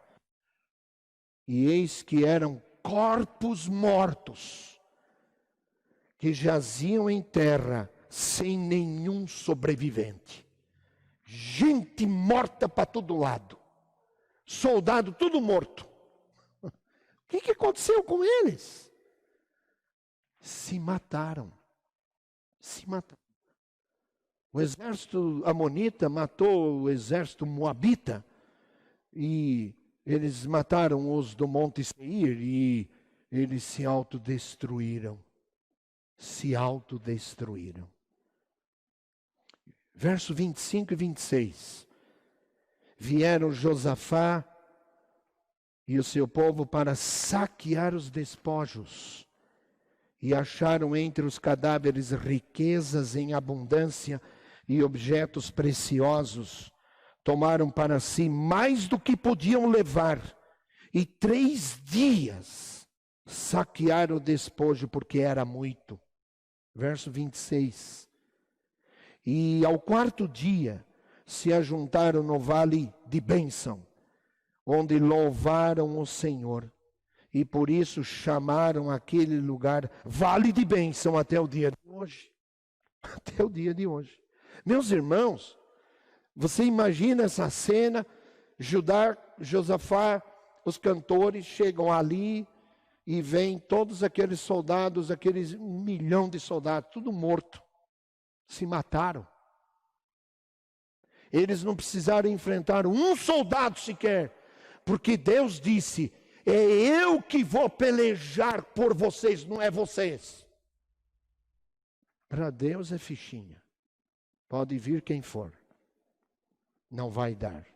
E eis que eram corpos mortos, que jaziam em terra, sem nenhum sobrevivente. Gente morta para todo lado. Soldado tudo morto. O que aconteceu com eles? Se mataram. Se mataram. O exército amonita matou o exército moabita. E eles mataram os do Monte Seir. E eles se autodestruíram. Se autodestruíram. Verso 25 e 26. Vieram Josafá e o seu povo para saquear os despojos. E acharam entre os cadáveres riquezas em abundância e objetos preciosos. Tomaram para si mais do que podiam levar. E 3 dias saquearam o despojo, porque era muito. Verso 26. E ao 4º dia se ajuntaram no vale de bênção, onde louvaram o Senhor. E por isso chamaram aquele lugar vale de bênção até o dia de hoje. Até o dia de hoje. Meus irmãos, você imagina essa cena, Josafá, os cantores chegam ali e vêm todos aqueles soldados, aqueles 1 milhão de soldados, tudo morto. Se mataram. Eles não precisaram enfrentar um soldado sequer, porque Deus disse, é eu que vou pelejar por vocês, não é vocês. Para Deus é fichinha. Pode vir quem for. Não vai dar.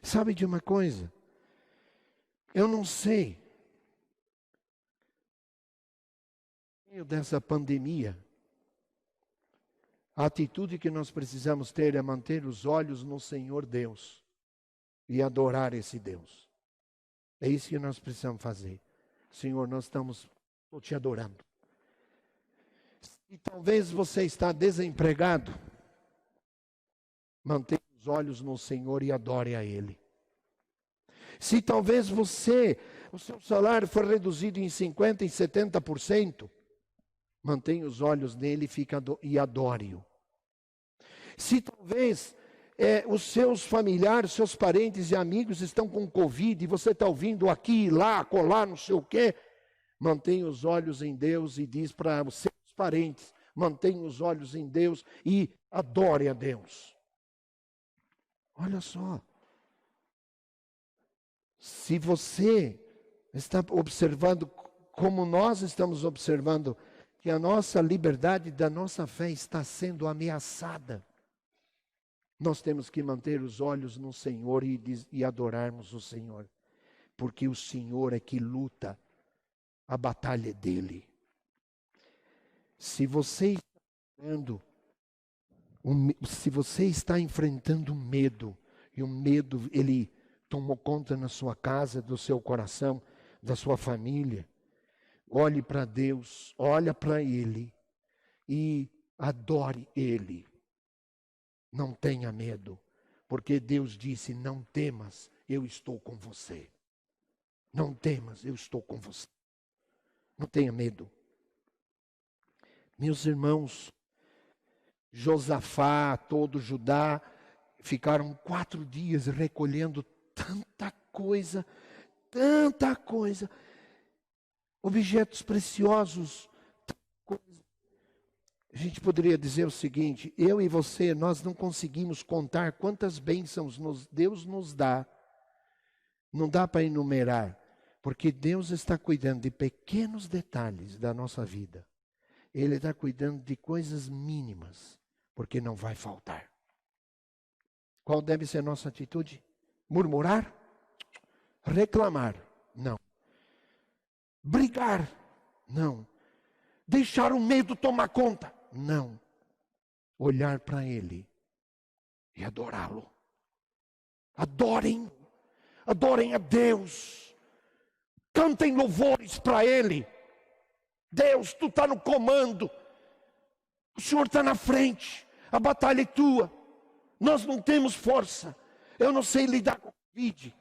Sabe de uma coisa? Eu não sei. No meio dessa pandemia, a atitude que nós precisamos ter é manter os olhos no Senhor Deus e adorar esse Deus. É isso que nós precisamos fazer. Senhor, estou te adorando. E talvez você está desempregado, mantenha os olhos no Senhor e adore a Ele. Se talvez o seu salário for reduzido em 50% e 70%, mantenha os olhos nele e adore-o. Se talvez os seus familiares, seus parentes e amigos estão com Covid e você está ouvindo aqui, lá, acolá, não sei o quê, mantenha os olhos em Deus e diz para os seus parentes, mantenha os olhos em Deus e adore a Deus. Olha só. Se você Está observando como nós estamos observando que a nossa liberdade da nossa fé está sendo ameaçada. Nós temos que manter os olhos no Senhor e adorarmos o Senhor, porque o Senhor é que luta a batalha dele. Se você está enfrentando medo, e o medo ele tomou conta na sua casa, do seu coração, da sua família, olhe para Deus, olha para Ele e adore Ele. Não tenha medo, porque Deus disse: não temas, eu estou com você. Não temas, eu estou com você. Não tenha medo. Meus irmãos, Josafá, todo Judá, ficaram 4 dias recolhendo tanta coisa, objetos preciosos. A gente poderia dizer o seguinte: eu e você, nós não conseguimos contar quantas bênçãos Deus nos dá. Não dá para enumerar, porque Deus está cuidando de pequenos detalhes da nossa vida. Ele está cuidando de coisas mínimas, porque não vai faltar. Qual deve ser a nossa atitude? Murmurar? Reclamar? Não. Brigar? Não. Deixar o medo tomar conta? Não. Olhar para Ele e adorá-lo. Adorem a Deus. Cantem louvores para Ele. Deus, Tu está no comando. O Senhor está na frente. A batalha é Tua. Nós não temos força. Eu não sei lidar com a Covid.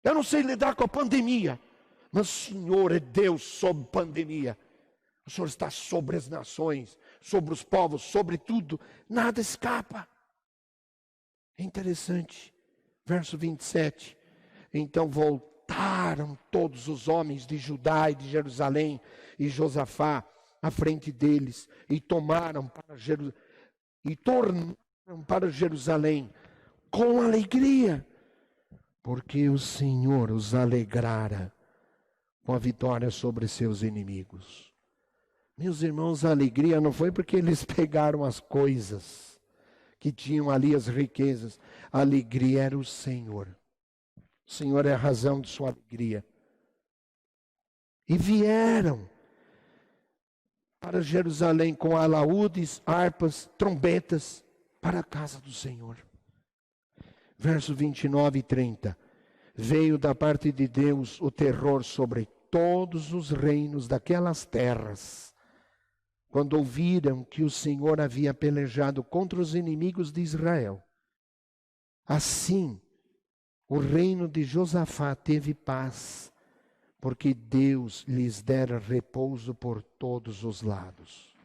Eu não sei lidar com a pandemia. Mas o Senhor é Deus sobre pandemia. O Senhor está sobre as nações, sobre os povos, sobre tudo. Nada escapa. É interessante. Verso 27. Então voltaram todos os homens de Judá e de Jerusalém e Josafá à frente deles e tornaram para Jerusalém com alegria, porque o Senhor os alegrara com a vitória sobre seus inimigos. Meus irmãos, a alegria não foi porque eles pegaram as coisas que tinham ali, as riquezas. A alegria era o Senhor. O Senhor é a razão de sua alegria. E vieram para Jerusalém com alaúdes, harpas, trombetas, para a casa do Senhor. Verso 29 e 30. Veio da parte de Deus o terror sobre todos os reinos daquelas terras, quando ouviram que o Senhor havia pelejado contra os inimigos de Israel. Assim, o reino de Josafá teve paz, porque Deus lhes dera repouso por todos os lados.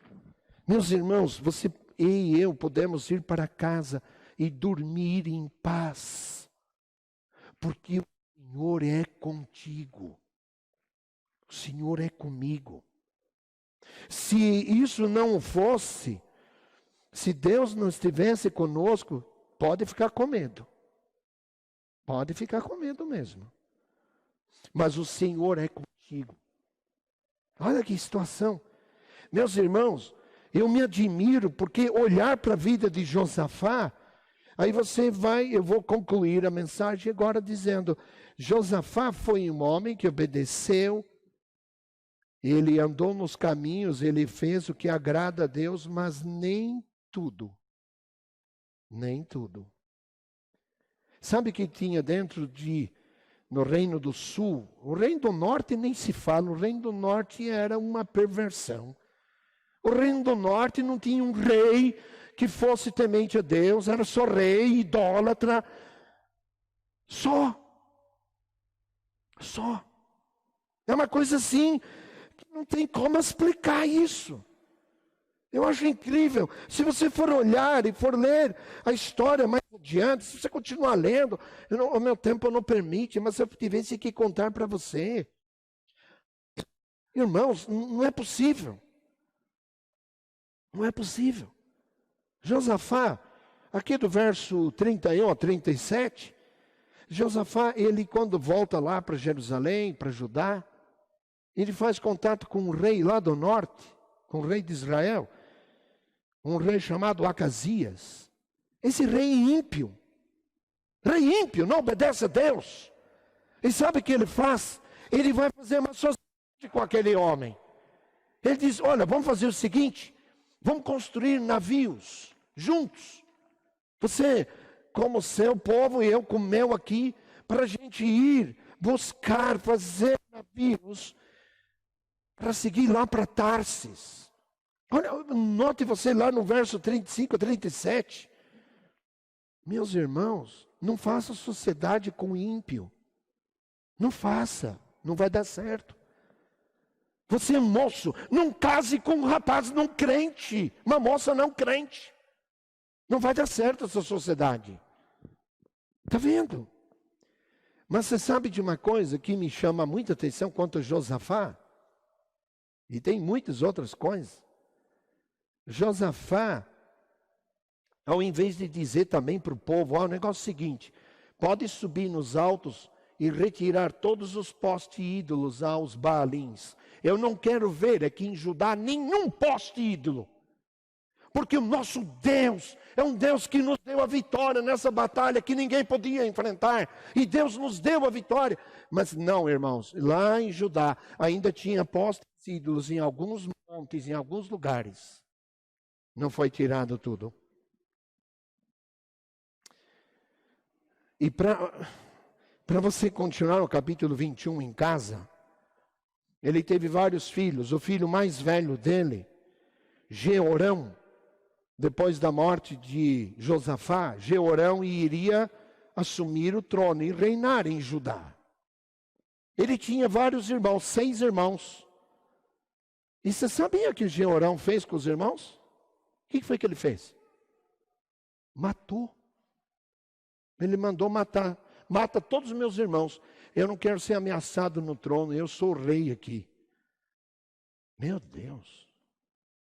Meus irmãos, você e eu podemos ir para casa e dormir em paz, porque o Senhor é contigo. O Senhor é comigo. Se isso não fosse, se Deus não estivesse conosco, pode ficar com medo. Pode ficar com medo mesmo. Mas o Senhor é contigo. Olha que situação. Meus irmãos, eu me admiro, porque olhar para a vida de Josafá, aí eu vou concluir a mensagem agora dizendo, Josafá foi um homem que obedeceu, ele andou nos caminhos, ele fez o que agrada a Deus, mas nem tudo. Nem tudo. Sabe o que tinha no Reino do Sul? O Reino do Norte nem se fala, o Reino do Norte era uma perversão. O Reino do Norte não tinha um rei que fosse temente a Deus, era só rei, idólatra. Só. É uma coisa assim, que não tem como explicar isso. Eu acho incrível. Se você for olhar e for ler a história mais adiante, se você continuar lendo, o meu tempo não permite, mas se eu tivesse que contar para você. Irmãos, não é possível. Não é possível. Josafá, aqui do verso 31 a 37, Josafá, ele quando volta lá para Jerusalém, para Judá, ele faz contato com um rei lá do norte, com o rei de Israel, um rei chamado Acasias. Esse rei ímpio, não obedece a Deus. E sabe o que ele faz? Ele vai fazer uma sociedade com aquele homem. Ele diz, olha, vamos fazer o seguinte, vamos construir navios juntos. Você como seu povo e eu como meu aqui, para a gente ir buscar, fazer navios, para seguir lá para Tarsis. Olha, note você lá no verso 35 a 37. Meus irmãos, não faça sociedade com ímpio. Não faça, não vai dar certo. Você é moço, não case com um rapaz não crente, uma moça não crente. Não vai dar certo essa sociedade. Está vendo? Mas você sabe de uma coisa que me chama muita atenção quanto a Josafá? E tem muitas outras coisas. Josafá, ao invés de dizer também para o povo, o negócio é o seguinte, pode subir nos altos e retirar todos os postes ídolos aos Baalins. Eu não quero ver aqui em Judá nenhum poste ídolo. Porque o nosso Deus é um Deus que nos deu a vitória nessa batalha que ninguém podia enfrentar. E Deus nos deu a vitória. Mas não, irmãos, lá em Judá ainda tinha postes ídolos em alguns montes, em alguns lugares. Não foi tirado tudo. E para você continuar o capítulo 21 em casa, ele teve vários filhos. O filho mais velho dele, Jeorão, depois da morte de Josafá, Jeorão iria assumir o trono e reinar em Judá. Ele tinha vários irmãos, 6 irmãos. E você sabia o que Jeorão fez com os irmãos? O que foi que ele fez? Matou. Ele mandou matar. Mata todos os meus irmãos. Eu não quero ser ameaçado no trono, eu sou o rei aqui. Meu Deus,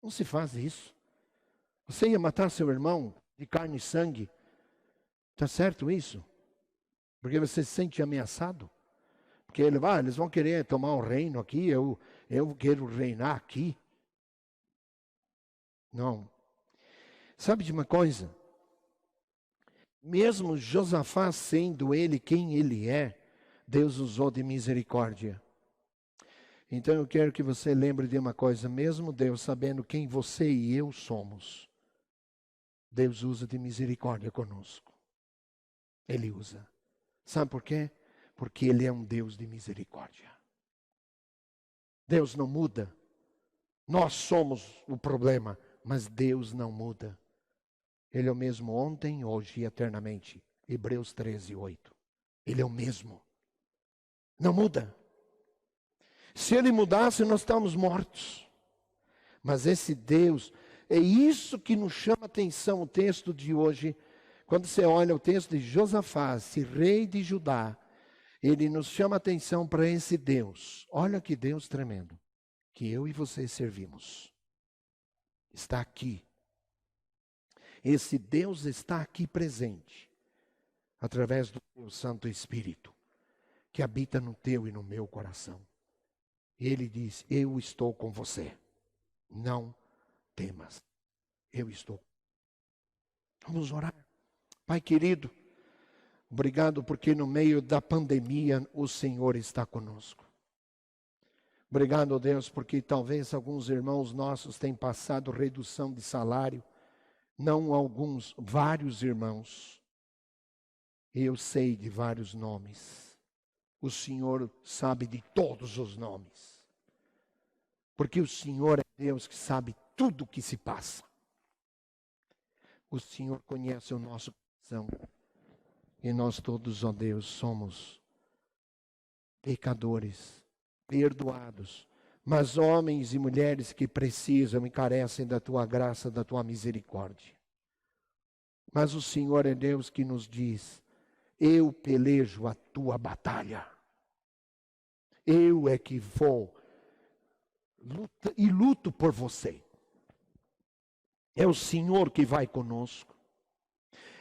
não se faz isso. Você ia matar seu irmão de carne e sangue? Está certo isso? Porque você se sente ameaçado? Porque eles vão querer tomar o reino aqui, eu quero reinar aqui. Não. Sabe de uma coisa? Mesmo Josafá sendo ele quem ele é, Deus usou de misericórdia. Então eu quero que você lembre de uma coisa, mesmo Deus sabendo quem você e eu somos, Deus usa de misericórdia conosco. Ele usa. Sabe por quê? Porque Ele é um Deus de misericórdia. Deus não muda. Nós somos o problema, mas Deus não muda. Ele é o mesmo ontem, hoje e eternamente. Hebreus 13:8. Ele é o mesmo. Não muda. Se Ele mudasse, nós estamos mortos. Mas esse Deus, é isso que nos chama a atenção o texto de hoje. Quando você olha o texto de Josafá, esse rei de Judá, ele nos chama a atenção para esse Deus. Olha que Deus tremendo, que eu e você servimos. Está aqui. Esse Deus está aqui presente, através do teu Santo Espírito, que habita no teu e no meu coração. E Ele diz, eu estou com você. Não temas. Eu estou. Vamos orar. Pai querido, obrigado porque no meio da pandemia o Senhor está conosco. Obrigado, Deus, porque talvez alguns irmãos nossos tenham passado redução de salário. Não alguns, vários irmãos. Eu sei de vários nomes. O Senhor sabe de todos os nomes. Porque o Senhor é Deus que sabe tudo o que se passa. O Senhor conhece o nosso coração. E nós todos, ó Deus, somos pecadores, perdoados. Mas homens e mulheres que precisam e carecem da Tua graça, da Tua misericórdia. Mas o Senhor é Deus que nos diz, eu pelejo a Tua batalha. Eu é que vou e luto por você. É o Senhor que vai conosco.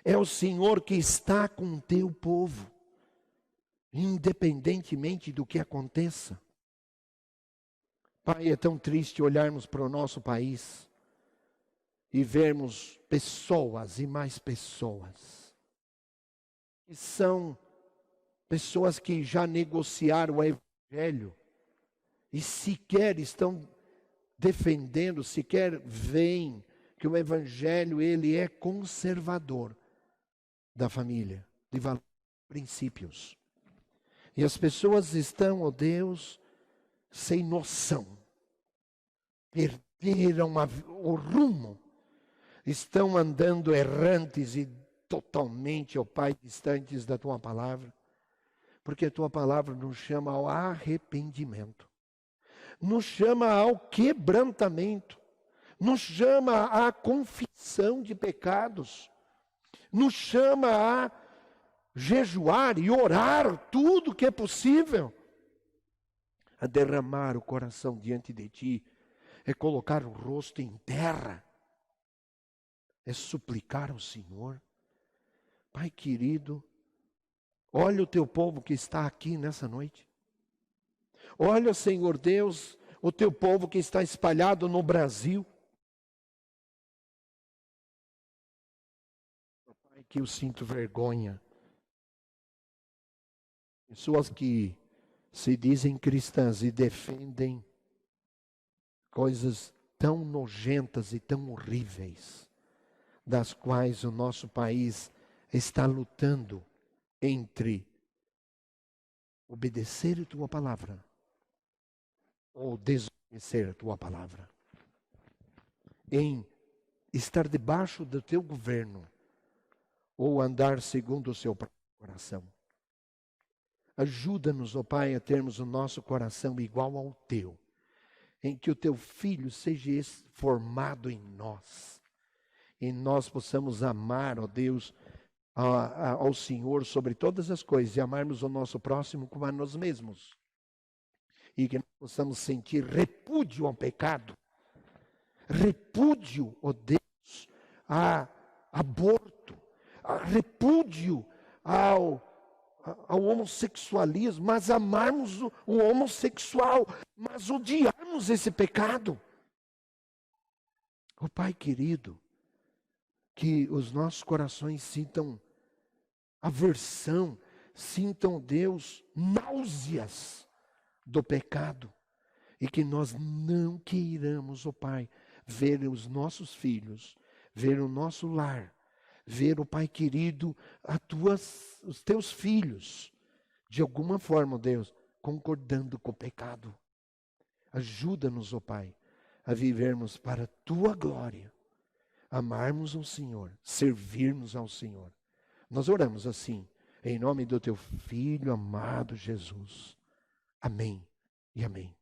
É o Senhor que está com o teu povo. independentemente do que aconteça. Pai, é tão triste olharmos para o nosso país e vermos pessoas e mais pessoas. E são pessoas que já negociaram o Evangelho e sequer estão defendendo, sequer veem que o Evangelho ele é conservador da família, de valores, princípios. E as pessoas estão, ó Deus, sem noção. Perderam o rumo. Estão andando errantes e totalmente, ó Pai, distantes da Tua palavra. Porque a Tua palavra nos chama ao arrependimento. Nos chama ao quebrantamento. Nos chama à confissão de pecados. Nos chama a jejuar e orar tudo que é possível. A derramar o coração diante de Ti. É colocar o rosto em terra. É suplicar ao Senhor. Pai querido, olha o Teu povo que está aqui nessa noite. Olha, Senhor Deus, o Teu povo que está espalhado no Brasil. Pai, que eu sinto vergonha. Pessoas que se dizem cristãs e defendem coisas tão nojentas e tão horríveis, das quais o nosso país está lutando entre obedecer a Tua palavra ou desobedecer a Tua palavra. Em estar debaixo do Teu governo ou andar segundo o Seu coração. Ajuda-nos, ó Pai, a termos o nosso coração igual ao Teu, em que o Teu Filho seja formado em nós, e nós possamos amar, ó Deus, ao Senhor sobre todas as coisas, e amarmos o nosso próximo como a nós mesmos, e que nós possamos sentir repúdio ao pecado, repúdio, ó Deus, a aborto, repúdio ao homossexualismo, mas amarmos o homossexual, mas odiarmos esse pecado. Ó Pai querido, que os nossos corações sintam aversão, sintam, Deus, náuseas do pecado, e que nós não queiramos, ó Pai, ver os nossos filhos, ver o nosso lar, ver, ó Pai querido, os Teus filhos, de alguma forma, ó Deus, concordando com o pecado. Ajuda-nos, ó Pai, a vivermos para a Tua glória, amarmos o Senhor, servirmos ao Senhor. Nós oramos assim, em nome do Teu Filho amado Jesus. Amém e amém.